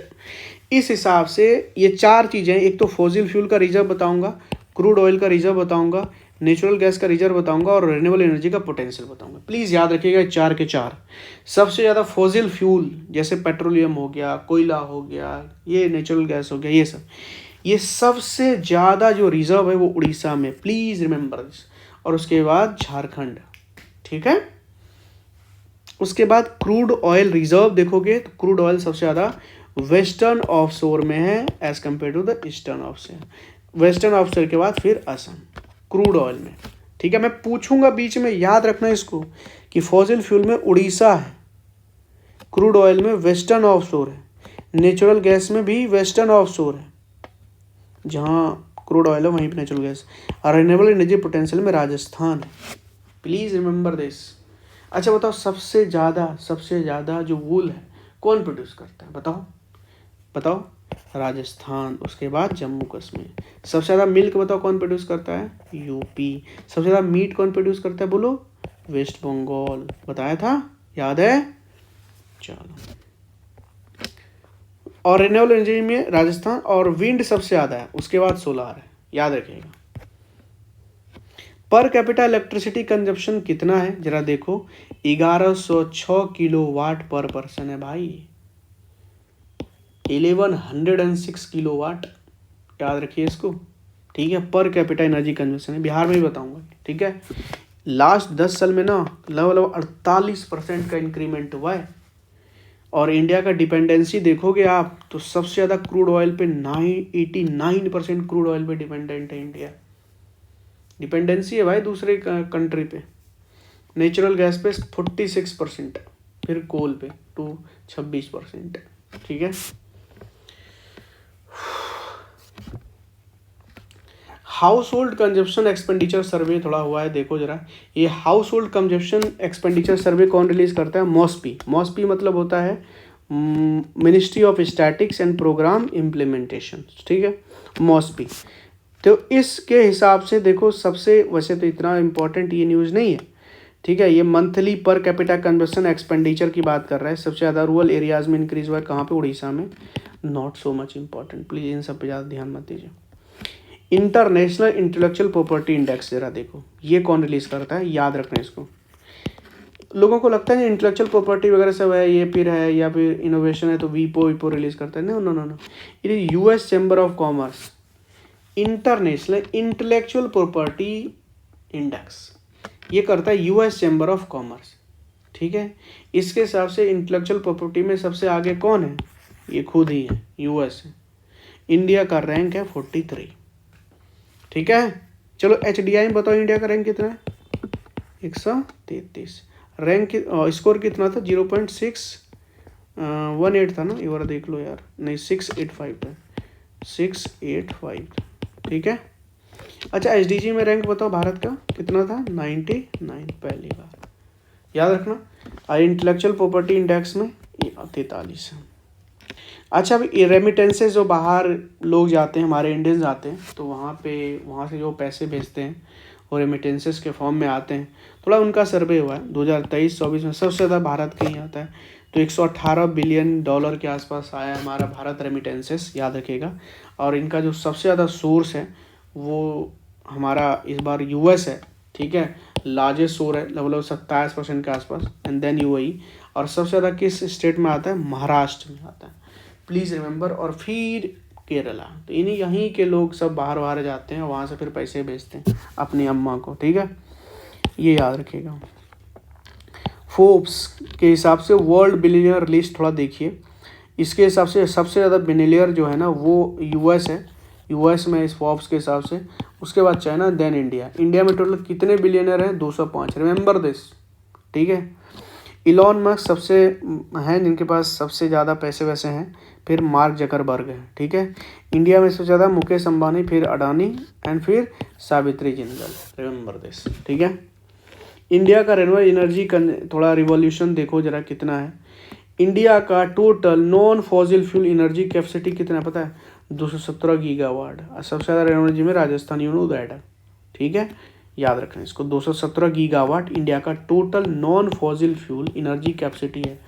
इस हिसाब से ये 4 चीज़ें, एक तो फॉसिल फ्यूल का रिजर्व बताऊंगा, क्रूड ऑयल का रिजर्व बताऊंगा, नेचुरल गैस का रिजर्व बताऊंगा, और रिन्यूएबल एनर्जी का पोटेंशियल बताऊंगा। प्लीज़ याद रखिएगा 4 के 4। सबसे ज़्यादा फॉसिल फ्यूल जैसे पेट्रोलियम हो गया, कोयला हो गया, ये नेचुरल गैस हो गया, ये सबसे ज़्यादा जो रिजर्व है वो उड़ीसा में, प्लीज़ रिमेंबर दिस। और उसके बाद झारखंड, ठीक है। उसके बाद क्रूड ऑयल रिजर्व देखोगे तो क्रूड ऑयल सबसे ज़्यादा वेस्टर्न ऑफशोर में है as compare to the eastern offshore. Western offshore के बाद फिर असम क्रूड ऑयल में, ठीक है। मैं पूछूंगा बीच में, याद रखना इसको कि फॉसिल फ्यूल में उड़ीसा है, क्रूड ऑयल में वेस्टर्न ऑफशोर है, नेचुरल गैस में भी वेस्टर्न ऑफशोर है, जहाँ क्रूड ऑयल है, वहीं पे नेचुरल गैस। और रिन्यूएबल एनर्जी पोटेंशियल में राजस्थान है, प्लीज़ रिमेंबर दिस। अच्छा बताओ, सबसे ज़्यादा जो वूल है कौन प्रोड्यूस करता है, बताओ बताओ। राजस्थान, उसके बाद जम्मू कश्मीर। सबसे ज़्यादा मिल्क बताओ कौन प्रोड्यूस करता है, यूपी। सबसे ज़्यादा मीट कौन प्रोड्यूस करता है, बोलो, वेस्ट बंगाल। बताया था, याद है, चलो। और रिन्यूएबल एनर्जी में राजस्थान, और विंड सबसे ज़्यादा है, उसके बाद सोलार है, याद रखिएगा। पर कैपिटा इलेक्ट्रिसिटी कंजप्शन कितना है जरा देखो, 1106 किलोवाट पर पर्सन है भाई, 1106 किलोवाट, याद रखिए इसको, ठीक है। पर कैपिटा एनर्जी कंजप्शन है, बिहार में भी बताऊंगा, ठीक है। लास्ट 10 साल में ना लगभग 48% का इंक्रीमेंट हुआ है। और इंडिया का डिपेंडेंसी देखोगे आप तो सबसे ज़्यादा क्रूड ऑयल पे 89% क्रूड ऑयल पे डिपेंडेंट है इंडिया। डिपेंडेंसी है भाई दूसरे कंट्री पे। नेचुरल गैस पे 46%, फिर कोल पे 26%, ठीक है। Household consumption expenditure survey थोड़ा हुआ है, देखो जरा। ये household consumption expenditure survey कौन रिलीज करता है, मॉस्पी। मॉस्पी मतलब होता है ministry of statics and programme implementation, ठीक है, मॉस्पी। तो इसके हिसाब से देखो, सबसे, वैसे तो इतना इम्पोर्टेंट ये न्यूज़ नहीं है, ठीक है। ये monthly per capita consumption expenditure की बात कर रहा है। सबसे ज़्यादा रूरल एरियाज में इंक्रीज हुआ है, कहाँ पे, उड़ीसा में। Not so much important, please इन सब पे ज़्यादा ध्यान मत दीजिए। इंटरनेशनल इंटेलेक्चुअल प्रॉपर्टी इंडेक्स जरा देखो, ये कौन रिलीज करता है, याद रखना इसको। लोगों को लगता है इंटेलेक्चुअल प्रॉपर्टी वगैरह सब है, ये फिर है या फिर इनोवेशन है तो वीपो रिलीज करता है। No no no no, it is US chamber of commerce international intellectual property index, ये करता है यूएस चैम्बर ऑफ कॉमर्स, ठीक है। इसके हिसाब से इंटेलेक्चुअल प्रॉपर्टी में सबसे आगे कौन है, ये खुद ही है, यूएस है। इंडिया का रैंक है 43, ठीक है। चलो एचडीआई में बताओ इंडिया का रैंक कितना है, 133। रैंक स्कोर कितना था, 0.618 था ना, ये वाला देख लो यार, नहीं 685 था, 685, ठीक है। अच्छा एसडीजी में रैंक बताओ भारत का कितना था, 99, पहली बार, याद रखना। और इंटेलेक्चुअल प्रॉपर्टी इंडेक्स में 43 है। अच्छा अभी रेमिटेंसेज जो बाहर लोग जाते हैं, हमारे इंडियंस जाते हैं, तो वहाँ से जो पैसे भेजते हैं वो रेमिटेंसेज के फॉर्म में आते हैं। थोड़ा उनका सर्वे हुआ है 2023-24 में, सबसे ज़्यादा भारत का ही आता है। तो 118 बिलियन डॉलर के आसपास आया हमारा भारत रेमिटेंसेस, याद रखिएगा। और इनका जो सबसे ज़्यादा सोर्स है वो हमारा इस बार यूएस है, ठीक है, लार्जेस्ट सोर्स है, लगभग 27% के आसपास, एंड देन यूएई। और सबसे ज़्यादा किस स्टेट में आता है, महाराष्ट्र में आता है, प्लीज़ रिमेंबर। और फिर केरला। तो इन्हीं यहीं के लोग सब बाहर जाते हैं, वहाँ से फिर पैसे भेजते हैं अपनी अम्मा को, ठीक है, ये याद रखिएगा। फोर्ब्स के हिसाब से वर्ल्ड बिलियनियर लिस्ट थोड़ा देखिए, इसके हिसाब से सबसे ज़्यादा बिलियनियर जो है ना वो यूएस है, यूएस में इस फोर्ब्स के हिसाब से। उसके बाद चाइना, देन इंडिया। इंडिया में टोटल कितने बिलियनियर हैं, 205, रिमेंबर दिस, ठीक है। इलॉन मस्क सबसे हैं जिनके पास सबसे ज़्यादा पैसे वैसे हैं, फिर मार्क जकरबर्ग है, ठीक है। इंडिया में सबसे ज़्यादा मुकेश अंबानी, फिर अडानी, एंड फिर सावित्री जिंदल, रिमेंबर दिस, ठीक है। इंडिया का रिन्यूएबल एनर्जी थोड़ा रिवॉल्यूशन देखो जरा कितना है। इंडिया का total non fossil fuel energy capacity कितना है पता है, 217 गीगावाट। सबसे ज़्यादा रिन्यूएबल एनर्जी में राजस्थान, यू नो दैट, ठीक है, याद रखना इसको। 217 गीगावाट इंडिया का total non fossil fuel energy capacity है,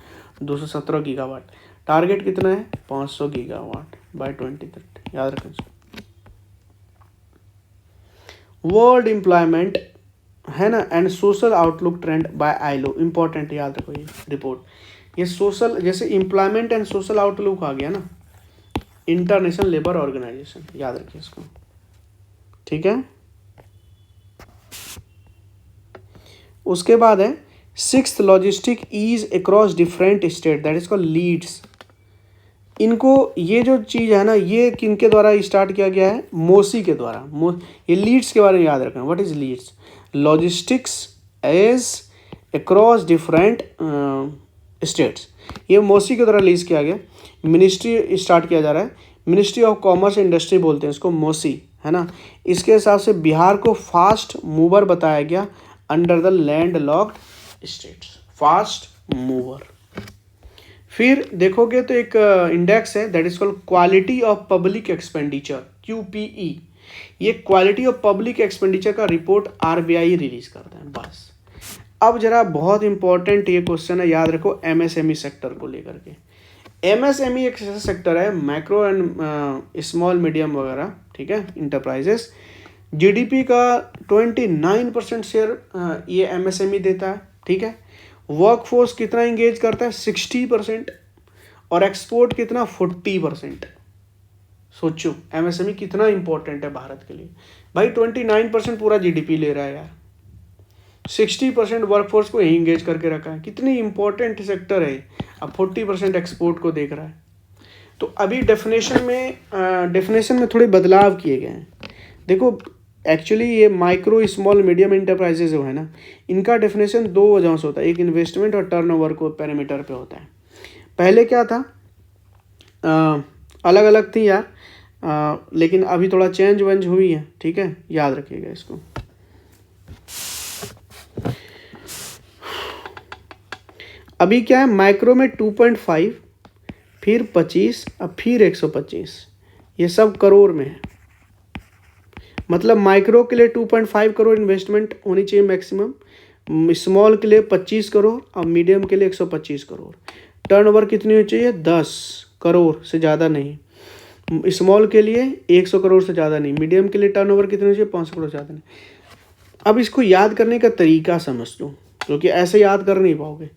217 गीगावाट। टारगेट कितना है, 500 गीगावाट बाय 2030, याद रखना इसको। वर्ल्ड एम्प्लॉयमेंट है ना and social outlook trend by ILO, important, याद रखो ये रिपोर्ट। ये सोशल, जैसे एम्प्लॉयमेंट एंड सोशल आउटलुक आ गया ना, इंटरनेशनल लेबर ऑर्गेनाइजेशन, याद रखिए इसको, ठीक है। उसके बाद है 6th logistic ease across different state, that is called LEADS. इनको ये जो चीज़ है ना, ये किनके द्वारा स्टार्ट किया गया है, मोसी के द्वारा। ये लीड्स के बारे में याद रखना, what is LEADS, logistics ease across different states. ये मोसी के द्वारा रिलीज किया गया, मिनिस्ट्री स्टार्ट किया जा रहा है, मिनिस्ट्री ऑफ कॉमर्स इंडस्ट्री बोलते हैं इसको, मोसी, है ना। इसके हिसाब से बिहार को फास्ट मूवर बताया गया under the landlocked states, fast mover. फिर देखोगे तो एक इंडेक्स है that is called quality of public expenditure, QPE। ये क्वालिटी ऑफ पब्लिक एक्सपेंडिचर का रिपोर्ट RBI रिलीज करता है। बस अब जरा बहुत इंपॉर्टेंट ये क्वेश्चन है, याद रखो MSME सेक्टर को लेकर के। MSME एक ऐसा सेक्टर है, माइक्रो एंड स्मॉल मीडियम वगैरह, ठीक है, इंटरप्राइजेस। GDP का 29% शेयर ये MSME देता है, ठीक है। वर्कफोर्स कितना इंगेज करता है, 60%, और एक्सपोर्ट कितना, 40%। सोचो MSME कितना इंपॉर्टेंट है भारत के लिए। भाई 29% पूरा GDP ले रहा है यार, 60% वर्कफोर्स को इंगेज करके रखा है, कितनी इंपॉर्टेंट सेक्टर है। अब 40% एक्सपोर्ट को देख रहा है। तो अभी डेफिनेशन में थोड़े बदलाव किए गए हैं। देखो एक्चुअली ये माइक्रो स्मॉल मीडियम इंटरप्राइजेज जो है ना, इनका डेफिनेशन दो वजहों से होता है, एक इन्वेस्टमेंट और टर्नओवर को पैरामीटर पे होता है। पहले क्या था, अलग अलग थी यार, लेकिन अभी थोड़ा चेंज वेंज हुई है, ठीक है, याद रखिएगा इसको। अभी क्या है, माइक्रो में 2.5, फिर 25, अब फिर 125, ये सब करोड़ में है। मतलब माइक्रो के लिए 2.5 करोड़ इन्वेस्टमेंट होनी चाहिए मैक्सिमम, स्मॉल के लिए 25 करोड़ और मीडियम के लिए 125 करोड़। टर्नओवर कितनी होनी चाहिए, 10 करोड़ से ज़्यादा नहीं। स्मॉल के लिए 100 करोड़ से ज़्यादा नहीं। मीडियम के लिए टर्नओवर कितनी होनी चाहिए, 500 करोड़ से ज़्यादा नहीं। अब इसको याद करने का तरीका समझ लो, क्योंकि ऐसे याद कर नहीं पाओगे।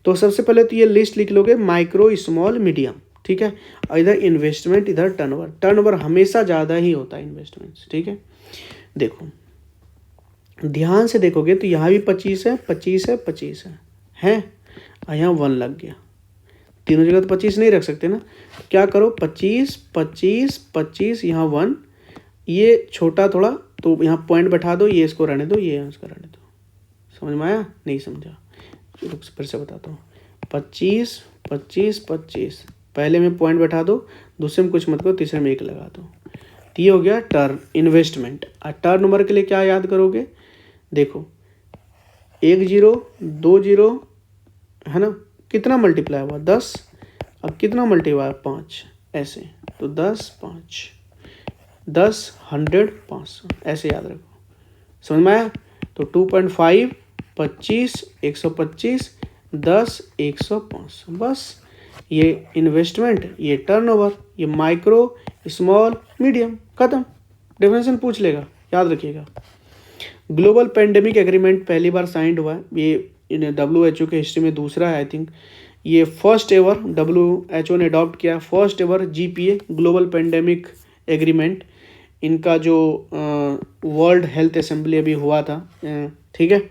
तो सबसे पहले तो ये लिस्ट लिख लोगे, माइक्रो स्मॉल मीडियम, ठीक है, और इधर इन्वेस्टमेंट, इधर टर्नओवर। टर्नओवर हमेशा ज़्यादा ही होता है इन्वेस्टमेंट्स, ठीक है। देखो ध्यान से देखोगे तो यहाँ भी 25 है, 25 है, 25 है और यहाँ 1 लग गया। तीनों जगह तो 25 नहीं रख सकते ना, क्या करो 25, 25, 25, यहाँ 1, ये छोटा थोड़ा तो यहाँ पॉइंट बैठा दो, ये इसको रहने दो, ये इसको रहने दो। समझ में आया, नहीं समझा, चलो फिर से बताता हूँ। 25, 25, 25, पहले में पॉइंट बैठा दो, दूसरे में कुछ मत करो, तीसरे में 1 लगा दो। तो ये हो गया टर्न इन्वेस्टमेंट। और टर्न ओवर के लिए क्या याद करोगे, देखो 1 0 2 0 है ना, कितना मल्टीप्लाई हुआ 10, अब कितना मल्टीप्लाई हुआ 5, ऐसे तो 10 5 10 100 500, ऐसे याद रखो। समझ में आया। तो 2.5 25 125 10 100 500, बस ये इन्वेस्टमेंट, ये टर्नओवर, ये माइक्रो स्मॉल मीडियम, खत्म। डेफिनेशन पूछ लेगा, याद रखिएगा। ग्लोबल पेंडेमिक एग्रीमेंट पहली बार साइंड हुआ है, ये WHO के हिस्ट्री में दूसरा है आई थिंक। ये फर्स्ट एवर WHO ने अडॉप्ट किया, first ever GPA global pandemic agreement. इनका जो वर्ल्ड हेल्थ असेंबली अभी हुआ था, ठीक है।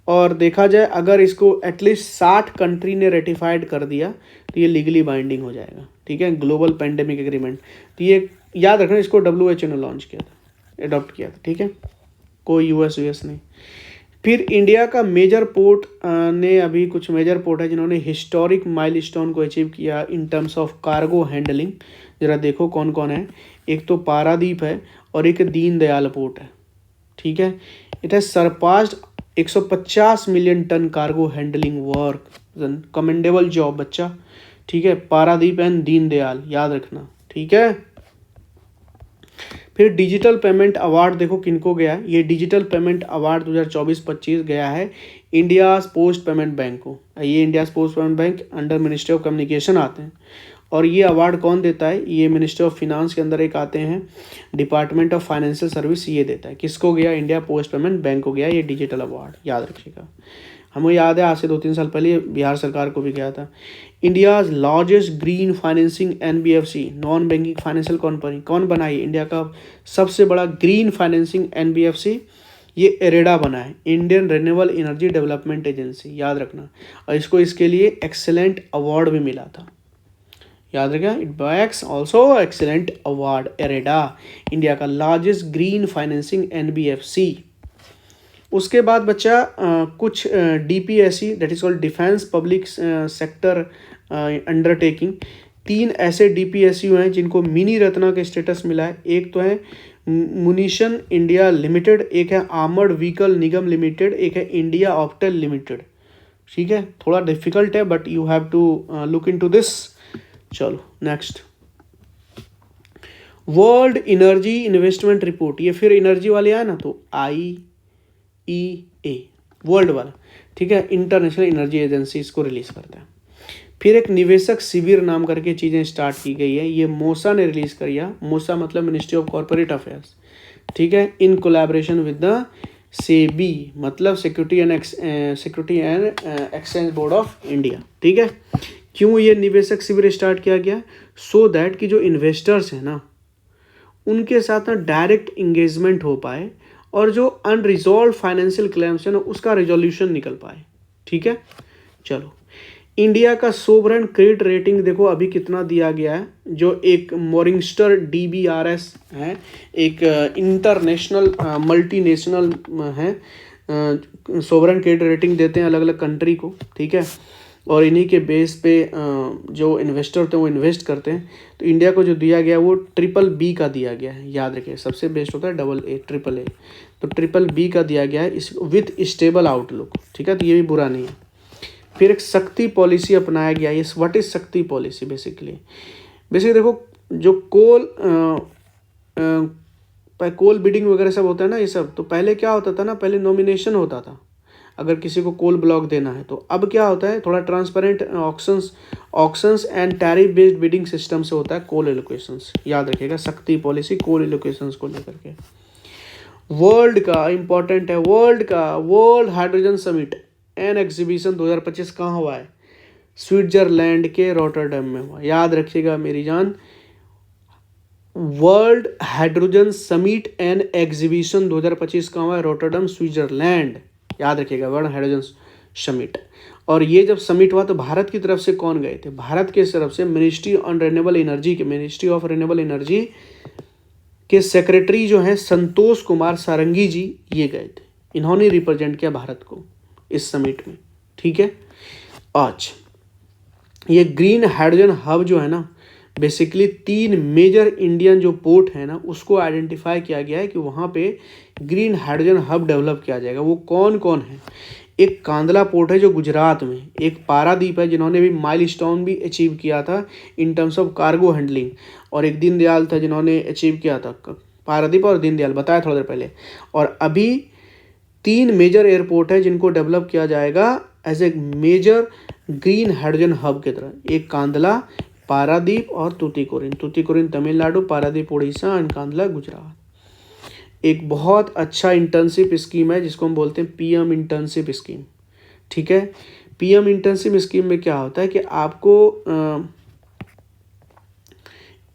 और देखा जाए अगर इसको एटलीस्ट 60 कंट्री ने रेटिफाइड कर दिया तो ये लीगली बाइंडिंग हो जाएगा, ठीक है, ग्लोबल पेंडेमिक एग्रीमेंट। तो ये याद रखना, इसको WHO ने लॉन्च किया था, अडॉप्ट किया था, ठीक है, कोई US नहीं। फिर इंडिया का मेजर पोर्ट ने, अभी कुछ मेजर पोर्ट है जिन्होंने हिस्टोरिक माइलस्टोन को अचीव किया in terms of cargo handling. जरा देखो कौन कौन है, एक तो पारादीप है और एक दीनदयाल पोर्ट है, ठीक है। It has surpassed 150 million ton cargo handling work, commendable job बच्चा, ठीक है। पारादीप एंड दीनदयाल याद रखना, ठीक है। फिर डिजिटल पेमेंट अवार्ड देखो किनको गया है, ये डिजिटल पेमेंट अवार्ड 2024-25 गया है इंडिया पोस्ट पेमेंट बैंक को। ये India post payment bank under ministry of communication आते हैं, और ये अवार्ड कौन देता है, ये मिनिस्ट्री ऑफ फिनांस के अंदर एक आते हैं, डिपार्टमेंट ऑफ फाइनेंशियल सर्विस, ये देता है। किसको गया, इंडिया पोस्ट पेमेंट बैंक को गया ये डिजिटल अवार्ड, याद रखिएगा। हमें याद है आज से 2-3 साल पहले बिहार सरकार को भी गया था। India's largest green financing NBFC, non banking financial company, कौन बनाई, इंडिया का सबसे बड़ा ग्रीन फाइनेंसिंग NBFC, ये इरेडा बना है, Indian renewable energy development agency, याद रखना। और इसको इसके लिए एक्सेलेंट अवार्ड भी मिला था, याद रखिएगा। It bags also excellent award, IREDA, India का लार्जेस्ट ग्रीन फाइनेंसिंग NBFC। उसके बाद बच्चा कुछ DPSE that is called defence public sector undertaking, 3 ऐसे DPSU हैं जिनको मिनी रत्ना के स्टेटस मिला है। एक तो है मुनीशन इंडिया लिमिटेड, एक है आर्मर्ड व्हीकल निगम लिमिटेड, एक है इंडिया ऑप्टेल लिमिटेड। ठीक है, थोड़ा डिफिकल्ट है but you have to look into this. चलो next, world energy investment report, ये फिर एनर्जी वाले आए ना, तो IEA वर्ल्ड वाला, ठीक है, इंटरनेशनल एनर्जी एजेंसी इसको रिलीज करता है। फिर एक निवेशक शिविर नाम करके चीज़ें स्टार्ट की गई है, ये मोसा ने रिलीज करिया। मोसा मतलब मिनिस्ट्री ऑफ कॉर्पोरेट अफेयर्स, ठीक है, in collaboration with the SEBI मतलब security and exchange board of India. ठीक है, क्यों ये निवेशक शिविर स्टार्ट किया गया? सो दैट कि जो इन्वेस्टर्स हैं ना, उनके साथ ना डायरेक्ट इंगेजमेंट हो पाए और जो अनरिजॉल्व फाइनेंशियल क्लेम्स है ना, उसका रिजोल्यूशन निकल पाए। ठीक है, चलो, इंडिया का सोवरेन क्रेडिट रेटिंग देखो अभी कितना दिया गया है, जो एक मॉर्निंगस्टर DBRS है, एक इंटरनेशनल मल्टीनेशनल है, सोवरेन क्रेडिट रेटिंग देते हैं अलग अलग कंट्री को। ठीक है, और इन्हीं के बेस पे जो इन्वेस्टर होते हैं वो इन्वेस्ट करते हैं। तो इंडिया को जो दिया गया वो BBB का दिया गया है, याद रखिए, सबसे बेस्ट होता है AA, AAA, तो BBB का दिया गया है इस विथ स्टेबल आउटलुक। ठीक है, तो ये भी बुरा नहीं है। फिर एक शक्ति पॉलिसी अपनाया गया। ये व्हाट इज शक्ति पॉलिसी? बेसिकली देखो, जो कोल बिडिंग वगैरह सब होता है ना, ये सब, तो पहले क्या होता था ना, पहले नॉमिनेशन होता था अगर किसी को कोल ब्लॉक देना है। तो अब क्या होता है, थोड़ा transparent auctions and tariff based bidding system से होता है कोल एलोकेशंस। याद रखिएगा, शक्ति पॉलिसी कोल एलोकेशंस को लेकर के। वर्ल्ड का इंपॉर्टेंट है, world hydrogen summit and exhibition 2025 कहाँ हुआ है? स्विट्जरलैंड के रॉटरडैम में हुआ। याद रखिएगा मेरी जान, world hydrogen summit and exhibition 2025 कहाँ हुआ है? Rotterdam, Switzerland. याद रखिएगा, वर्ल्ड हाइड्रोजन समिट। और ये जब समिट हुआ तो भारत की तरफ से कौन गए थे? भारत की तरफ से मिनिस्ट्री ऑफ रिन्यूएबल एनर्जी के सेक्रेटरी जो हैं संतोष कुमार सारंगी जी, ये गए थे। इन्होंने रिप्रेजेंट किया भारत को इस समिट में। ठीक है, आज ये ग्रीन हाइड्रोजन हब जो है ना, बेसिकली 3 मेजर इंडियन जो पोर्ट है ना, उसको आइडेंटिफाई किया गया है कि वहाँ पे ग्रीन हाइड्रोजन हब डेवलप किया जाएगा। वो कौन कौन है? एक कांदला पोर्ट है जो गुजरात में, एक पारादीप है जिन्होंने भी माइलस्टोन भी अचीव किया था in terms of cargo handling, और एक दीनदयाल था जिन्होंने अचीव किया था, पारादीप और दीनदयाल बताया थोड़ा देर पहले। और अभी 3 मेजर एयरपोर्ट है जिनको डेवलप किया जाएगा as a major green hydrogen hub की तरह। एक कांदला, पारादीप और तूतीकोरिन तमिलनाडु, पारादीप उड़ीसा एंड कांदला गुजरात। एक बहुत अच्छा इंटर्नशिप स्कीम है जिसको हम बोलते हैं PM इंटर्नशिप स्कीम। ठीक है, PM इंटर्नशिप स्कीम में क्या होता है कि आपको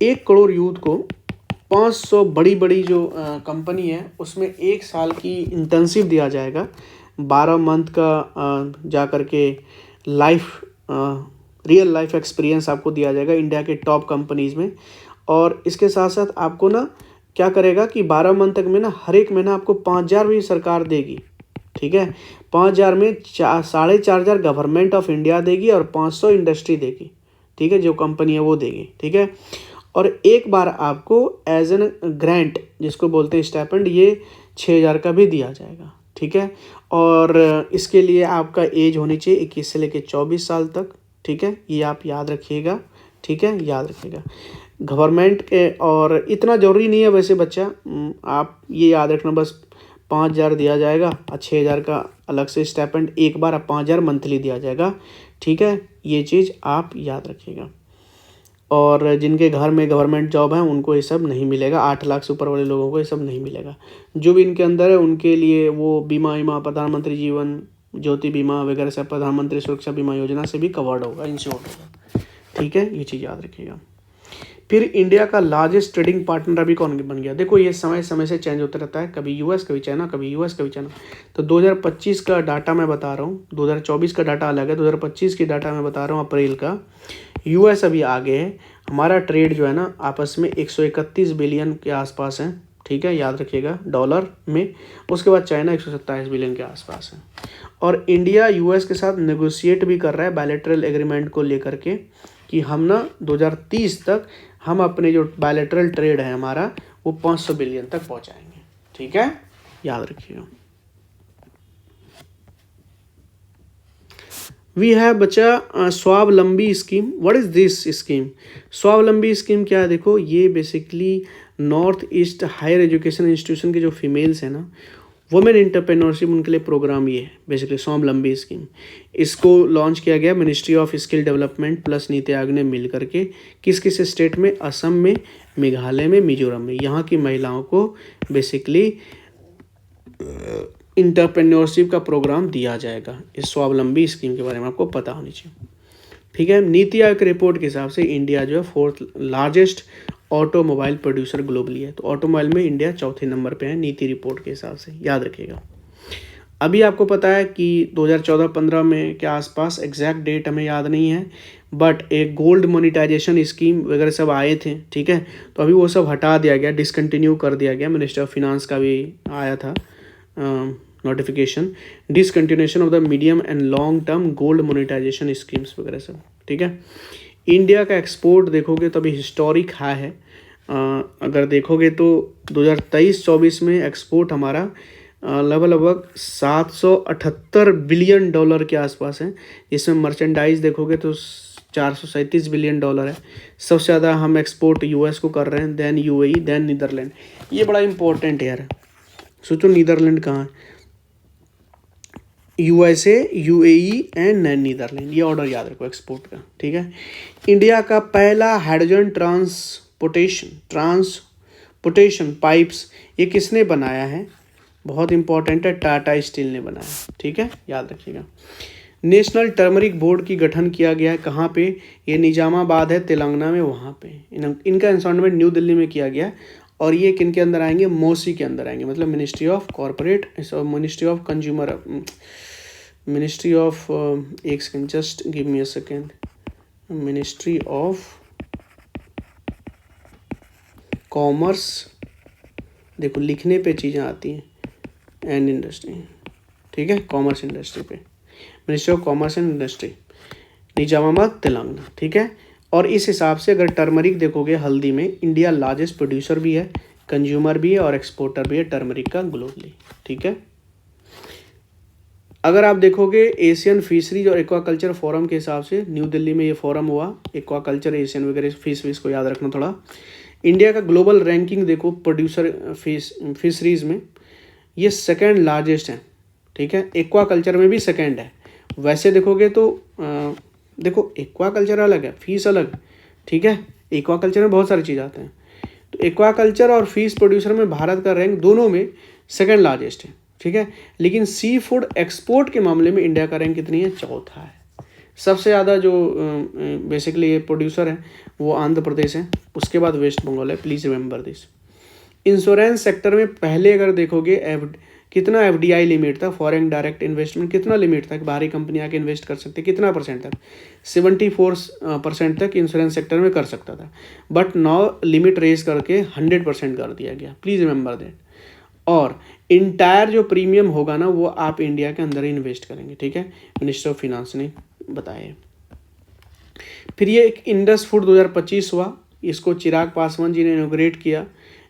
1 करोड़ यूथ को 500 बड़ी जो कंपनी है उसमें 1 साल की इंटर्नशिप दिया जाएगा। 12 मंथ का जा कर के रियल लाइफ एक्सपीरियंस आपको दिया जाएगा इंडिया के टॉप कंपनीज़ में। और इसके साथ साथ आपको ना क्या करेगा कि 12 मंथ तक में ना हर एक महीना आपको 5,000 भी सरकार देगी। ठीक है, 5,000 में 4,500 गवर्नमेंट ऑफ इंडिया देगी और 500 इंडस्ट्री देगी। ठीक है, जो कंपनी है वो देगी। ठीक है, और एक बार आपको एज एन ग्रांट जिसको बोलते हैं स्टाइपेंड, ये 6,000 का भी दिया जाएगा। ठीक है, और इसके लिए आपका एज होनी चाहिए 21 से लेकर 24 साल तक। ठीक है, ये आप याद रखिएगा। ठीक है, याद रखिएगा गवर्नमेंट के, और इतना ज़रूरी नहीं है वैसे बच्चा, आप ये याद रखना बस 5,000 दिया जाएगा और 6,000 का अलग से स्टाइपेंड, एक बार 5,000 मंथली दिया जाएगा। ठीक है, ये चीज़ आप याद रखिएगा। और जिनके घर में गवर्नमेंट जॉब है उनको ये सब नहीं मिलेगा। 8 लाख से ऊपर वाले लोगों को ये सब नहीं मिलेगा। जो भी इनके अंदर है उनके लिए वो बीमा प्रधानमंत्री जीवन ज्योति बीमा वगैरह सब प्रधानमंत्री सुरक्षा बीमा योजना से भी कवर्ड होगा, इंश्योर्ड होगा। ठीक है, ये चीज़ याद रखिएगा। फिर इंडिया का लार्जेस्ट ट्रेडिंग पार्टनर अभी कौन बन गया? देखो ये समय समय से चेंज होता रहता है, कभी US कभी चाइना, कभी US कभी चाइना। तो 2025 का डाटा मैं बता रहा हूँ, 2024 का डाटा अलग है, 2025 की डाटा मैं बता रहा हूँ अप्रैल का। US अभी आगे है। हमारा ट्रेड जो है ना आपस में 131 बिलियन के आसपास है। ठीक है, याद रखिएगा डॉलर में। उसके बाद चाइना 127 बिलियन के आसपास है। और इंडिया US के साथ नेगोशिएट भी कर रहा है बायलैटरल एग्रीमेंट को लेकर के, कि हम ना 2030 तक हम अपने जो बायलैटरल ट्रेड है हमारा वो 500 बिलियन तक पहुंचाएंगे। ठीक है, याद रखिएगा। वी हैव बच्चा Swavalambi scheme. What is this scheme? Swavalambi scheme क्या है? देखो, ये basically north east higher education institution के जो फीमेल्स हैं ना, वुमेन एंटरप्रेन्योरशिप, उनके लिए प्रोग्राम ये है बेसिकली स्वावलंबी स्कीम। इसको लॉन्च किया गया ministry of skill development plus NITI Aayog ने मिल करके। किस किस स्टेट में? असम में, मेघालय में, मिजोरम में। यहाँ की महिलाओं को बेसिकली इंटरप्रेन्योरशिप का प्रोग्राम दिया जाएगा। इस स्वावलंबी स्कीम के बारे में आपको पता होनी चाहिए। ठीक है, नीति आयोग की रिपोर्ट के हिसाब से इंडिया जो है 4th largest automobile producer globally है। तो ऑटोमोबाइल में इंडिया 4थे नंबर पे है नीति रिपोर्ट के हिसाब से, याद रखिएगा। अभी आपको पता है कि 2014-15 में के आसपास, एग्जैक्ट डेट हमें याद नहीं है, बट एक गोल्ड मोनिटाइजेशन स्कीम वगैरह सब आए थे। ठीक है, तो अभी वो सब हटा दिया गया, डिसकंटिन्यू कर दिया गया। मिनिस्टर ऑफ फिनांस का भी आया था notification, discontinuation of the medium and long term gold monetisation schemes वगैरह सब। ठीक है, इंडिया का एक्सपोर्ट देखोगे तो अभी हिस्टोरिक हाई है। अगर देखोगे तो 2023-24 में एक्सपोर्ट हमारा लगभग 778 बिलियन डॉलर के आसपास है। इसमें मर्चेंडाइज देखोगे तो 437 बिलियन डॉलर है। सबसे ज़्यादा हम एक्सपोर्ट यूएस को कर रहे हैं, देन यूएई, देन नीदरलैंड। ये बड़ा इंपॉर्टेंट है यार, सोचो नीदरलैंड कहाँ है? USA, UAE and Netherland. ये ऑर्डर याद रखो एक्सपोर्ट का। ठीक है, इंडिया का पहला हाइड्रोजन ट्रांसपोर्टेशन पाइप्स ये किसने बनाया है? बहुत इंपॉर्टेंट है, टाटा स्टील ने बनाया। ठीक है, याद रखिएगा। नेशनल टर्मरिक बोर्ड की गठन किया गया है, कहाँ पे? ये निजामाबाद है तेलंगाना में, वहाँ पे। इनका इंस्टॉलमेंट न्यू दिल्ली में किया गया। और ये किन के अंदर आएंगे? मोसी के अंदर आएंगे, मतलब ministry of corporate, ministry of consumer, ministry of, एक second, just give me a second, ministry of commerce. देखो लिखने पे चीज़ें आती हैं, एंड इंडस्ट्री। ठीक है, कॉमर्स इंडस्ट्री पे, ministry of commerce and industry, Nizamabad Telangana. ठीक है, और इस हिसाब से अगर टर्मरिक देखोगे, हल्दी में इंडिया लार्जेस्ट प्रोड्यूसर भी है, कंज्यूमर भी है और एक्सपोर्टर भी है टर्मरिक का ग्लोबली। ठीक है, अगर आप देखोगे एशियन फिशरीज और एक्वाकल्चर फोरम के हिसाब से न्यू दिल्ली में ये फोरम हुआ, एक्वाकल्चर, एशियन वगैरह फिश को याद रखना थोड़ा। इंडिया का ग्लोबल रैंकिंग देखो प्रोड्यूसर फिशरीज में, ये सेकंड लार्जेस्ट है। ठीक है, एक्वाकल्चर में भी सेकंड है। वैसे देखोगे तो देखो एक्वाकल्चर अलग है, फिश अलग। ठीक है, एक्वाकल्चर में बहुत सारी चीज़ आते हैं। तो एक्वाकल्चर और फिश प्रोड्यूसर में भारत का रैंक दोनों में सेकंड लार्जेस्ट है। ठीक है, लेकिन सी फूड एक्सपोर्ट के मामले में इंडिया का रैंक कितनी है? 4था है। सबसे ज़्यादा जो बेसिकली ये प्रोड्यूसर है वो आंध्र प्रदेश है, उसके बाद वेस्ट बंगाल है। Please remember this. Insurance sector में पहले अगर देखोगे कितना एफडीआई लिमिट था, फॉरेन डायरेक्ट इन्वेस्टमेंट कितना लिमिट था कि बाहरी कंपनी आके इन्वेस्ट कर सकते, कितना परसेंट तक? 74% तक इंश्योरेंस सेक्टर में कर सकता था, बट नाउ लिमिट रेज करके 100% कर दिया गया। Please remember that. और इंटायर जो प्रीमियम होगा ना वो आप इंडिया के अंदर ही इन्वेस्ट करेंगे। ठीक है, मिनिस्टर ऑफ फिनांस ने बताया। फिर ये एक इंडस फूड 2025 हुआ, इसको चिराग पासवान जी ने इनोग्रेट किया।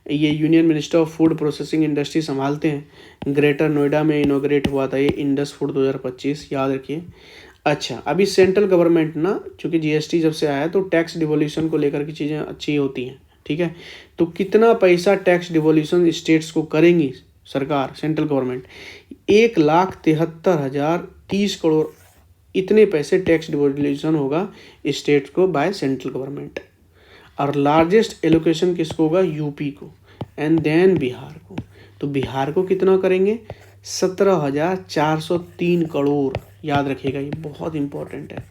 ये union minister of food processing industry संभालते हैं। ग्रेटर नोएडा में इनोग्रेट हुआ था ये इंडस फूड 2025, याद रखिए। अच्छा, अभी सेंट्रल गवर्नमेंट ना, चूँकि जीएसटी जब से आया तो टैक्स डिवोल्यूशन को लेकर की चीज़ें अच्छी होती हैं। ठीक है, तो कितना पैसा टैक्स डिवोल्यूशन स्टेट्स को करेंगी सरकार, सेंट्रल गवर्नमेंट? 1,73,030 करोड़, इतने पैसे टैक्स डिवोल्यूशन होगा स्टेट्स को बाय सेंट्रल गवर्नमेंट। और लार्जेस्ट एलोकेशन किसको होगा? यूपी को, एंड देन बिहार को। तो बिहार को कितना करेंगे? 17,403 करोड़, याद रखिएगा, ये बहुत इंपॉर्टेंट है।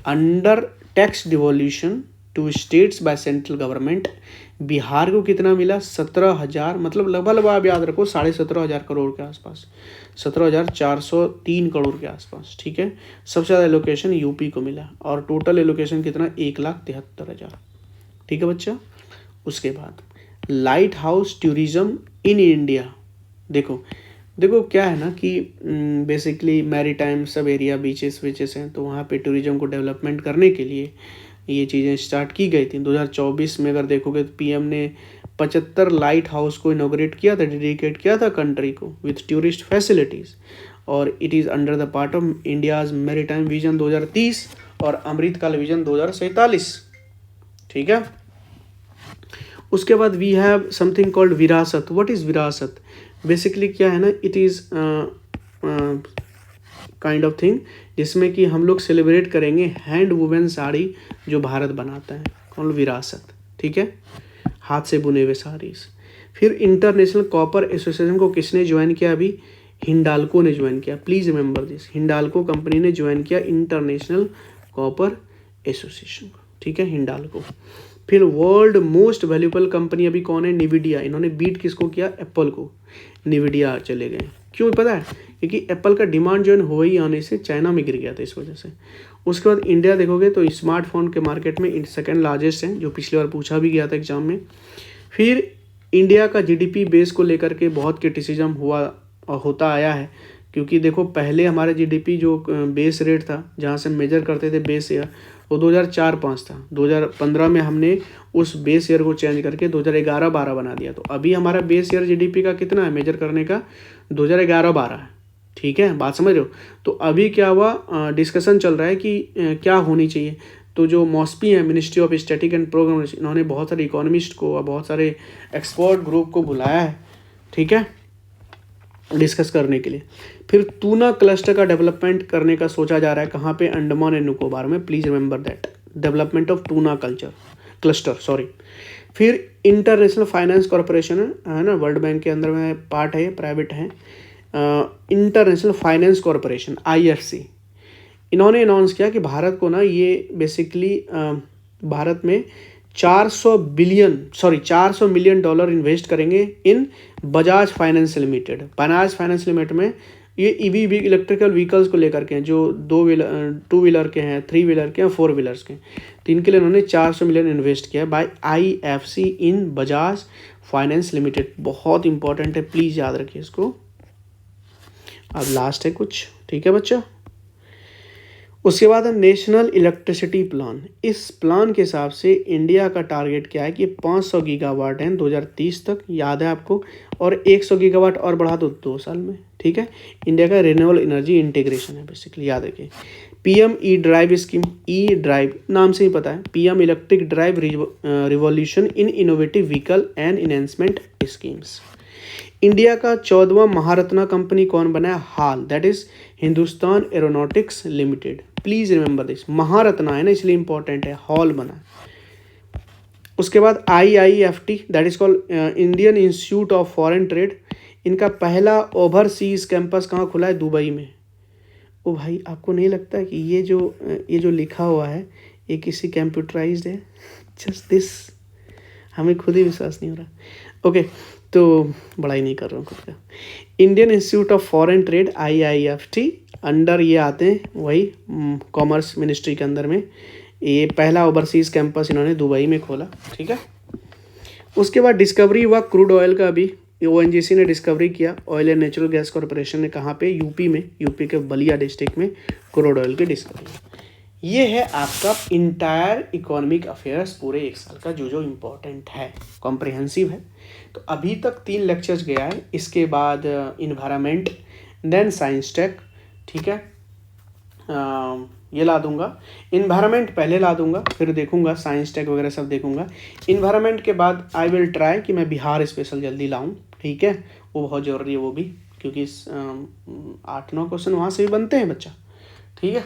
Under tax devolution to states by central government Bihar को कितना मिला? 17,000, मतलब लगभग आप याद रखो 17,500 करोड़ के आसपास, 17,403 करोड़ के आसपास। ठीक है, सबसे ज़्यादा एलोकेशन यूपी को मिला, और टोटल एलोकेशन कितना? 1,73,000। ठीक है बच्चा, उसके बाद light house tourism in India. देखो क्या है ना कि बेसिकली मैरीटाइम सब एरिया, बीचेस हैं, तो वहाँ पे टूरिज्म को डेवलपमेंट करने के लिए ये चीज़ें स्टार्ट की गई थी। 2024 में अगर देखोगे तो पीएम ने 75 लाइट हाउस को इनॉग्रेट किया था, डेडिकेट किया था कंट्री को विथ टूरिस्ट फैसिलिटीज़, और it is under the part of India's maritime vision 2030 और अमृतकाल विजन 2047। ठीक है। उसके बाद वी हैव समथिंग कॉल्ड विरासत। व्हाट इज़ विरासत? बेसिकली क्या है ना, it is kind of thing जिसमें कि हम लोग सेलिब्रेट करेंगे हैंड वुवन साड़ी जो भारत बनाता है, कॉल्ड विरासत। ठीक है, हाथ से बुने हुए साड़ीज। फिर इंटरनेशनल कॉपर एसोसिएशन को किसने ज्वाइन किया? अभी हिंडाल्को ने ज्वाइन किया। Please remember this, Hindalco company ने ज्वाइन किया इंटरनेशनल कॉपर एसोसिएशन को। ठीक है, हिंडाल्को। फिर वर्ल्ड मोस्ट वैल्यूएबल कंपनी अभी कौन है? निविडिया। इन्होंने बीट किसको किया? एप्पल को। निविडिया चले गए, क्यों पता है? क्योंकि एप्पल का डिमांड जो है हुआई आने से चाइना में गिर गया था, इस वजह से। उसके बाद इंडिया देखोगे तो स्मार्टफोन के मार्केट में सेकंड लार्जेस्ट है, जो पिछली बार पूछा भी गया था एग्जाम में। फिर इंडिया का जीडीपी बेस को लेकर के बहुत क्रिटिसिज्म हुआ और होता आया है, क्योंकि देखो पहले हमारे जीडीपी जो बेस रेट था, जहाँ से मेजर करते थे बेस ईयर, वो 2004-05 था। 2015 में हमने उस बेस ईयर को चेंज करके 2011-12 बना दिया। तो अभी हमारा बेस ईयर जीडीपी का कितना है मेजर करने का? 2011-12 है। ठीक है, बात समझ रहे हो? तो अभी क्या हुआ, डिस्कशन चल रहा है कि क्या होनी चाहिए। तो जो मॉस्पी है, ministry of static and programme, इन्होंने बहुत सारे इकोनॉमिस्ट को और बहुत सारे एक्सपर्ट ग्रुप को बुलाया है, ठीक है, डिस्कस करने के लिए। फिर टूना क्लस्टर का डेवलपमेंट करने का सोचा जा रहा है, कहाँ पे? अंडमान एंड निकोबार में। Please remember that, development of tuna cluster, sorry. फिर इंटरनेशनल फाइनेंस कॉरपोरेशन है ना, वर्ल्ड बैंक के अंदर में पार्ट है, प्राइवेट है। इंटरनेशनल फाइनेंस कॉरपोरेशन IFC, इन्होंने अनाउंस किया कि भारत को ना, ये बेसिकली भारत में 400 मिलियन डॉलर इन्वेस्ट करेंगे in Bajaj finance limited. Bajaj finance limited में ये EV इलेक्ट्रिकल व्हीकल्स को लेकर के हैं, जो 2 व्हीलर के हैं, 3 व्हीलर के हैं, 4 व्हीलर्स के। तो इनके लिए उन्होंने 400 मिलियन इन्वेस्ट किया बाय IFC इन बजाज फाइनेंस लिमिटेड। बहुत इंपॉर्टेंट है, प्लीज़ याद रखिए इसको। अब लास्ट है कुछ, ठीक है बच्चा। उसके बाद है नेशनल इलेक्ट्रिसिटी प्लान। इस प्लान के हिसाब से इंडिया का टारगेट क्या है कि 500 गीगावाट है 2030 तक, याद है आपको, और 100 गीगावाट और बढ़ा दो 2 साल में। ठीक है, इंडिया का रिन्यूएबल एनर्जी इंटीग्रेशन है बेसिकली, याद रखिए। PM E-ड्राइव स्कीम, E-ड्राइव नाम से ही पता है, PM electric drive revolution in innovative vehicle and enhancement schemes. India का 14वां महारत्ना कंपनी कौन बना है? HAL, that is Hindustan aeronautics limited. Please remember this, Maharatna है ना इसलिए इंपॉर्टेंट है, हॉल बना है। उसके बाद IIFT, that is called Indian institute of foreign trade. इनका पहला ओवरसीज कैंपस कहाँ खुला है? दुबई में। ओ भाई, आपको नहीं लगता है कि ये जो लिखा हुआ है ये किसी कंप्यूटराइज्ड है? जस्ट दिस, हमें खुद ही विश्वास नहीं हो रहा। ओके, तो बड़ाई नहीं कर रहा हूँ खुद का। Indian institute of foreign trade IIFT under ये आते हैं, वही कॉमर्स मिनिस्ट्री के अंदर में। ये पहला ओवरसीज कैंपस इन्होंने दुबई में खोला। ठीक है, उसके बाद डिस्कवरी हुआ क्रूड ऑयल का। अभी ONGC ने डिस्कवरी किया, oil and natural gas corporation ने, कहाँ पे? यूपी में, यूपी के बलिया डिस्ट्रिक्ट में क्रूड ऑयल की डिस्कवरी। ये है आपका इंटायर इकोनॉमिक अफेयर्स पूरे 1 साल का, जो इम्पोर्टेंट है, कॉम्प्रिहेंसिव है। तो अभी तक 3 लेक्चर्स गया है, इसके बाद इन्वायरमेंट, देन साइंस टेक। ठीक है, ये ला दूंगा, इन्वायरमेंट पहले ला दूंगा, फिर देखूंगा साइंस टेक वगैरह सब देखूंगा। इन्वायरमेंट के बाद आई विल ट्राई कि मैं बिहार स्पेशल जल्दी लाऊं। ठीक है, वो बहुत ज़रूरी है वो भी, क्योंकि 8-9 क्वेश्चन वहाँ से भी बनते हैं बच्चा। ठीक है,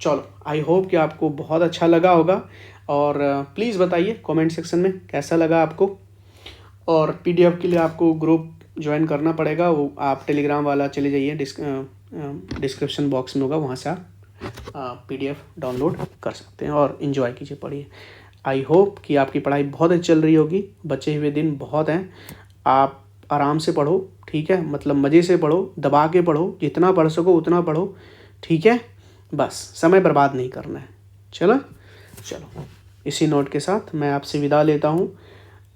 चलो, आई होप कि आपको बहुत अच्छा लगा होगा, और प्लीज़ बताइए कमेंट सेक्शन में कैसा लगा आपको। और PDF के लिए आपको ग्रुप ज्वाइन करना पड़ेगा, वो आप टेलीग्राम वाला चले जाइए, डिस्क्रिप्शन बॉक्स में होगा, वहाँ से आप PDF डाउनलोड कर सकते हैं और इन्जॉय कीजिए, पढ़िए। आई होप कि आपकी पढ़ाई बहुत अच्छी चल रही होगी। बचे हुए दिन बहुत हैं, आप आराम से पढ़ो। ठीक है, मतलब मज़े से पढ़ो, दबा के पढ़ो, जितना पढ़ सको उतना पढ़ो। ठीक है, बस समय बर्बाद नहीं करना है। चलो, इसी नोट के साथ मैं आपसे विदा लेता हूँ।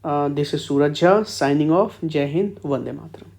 This is Suraj Jha signing off. जय हिंद, वंदे मातरम।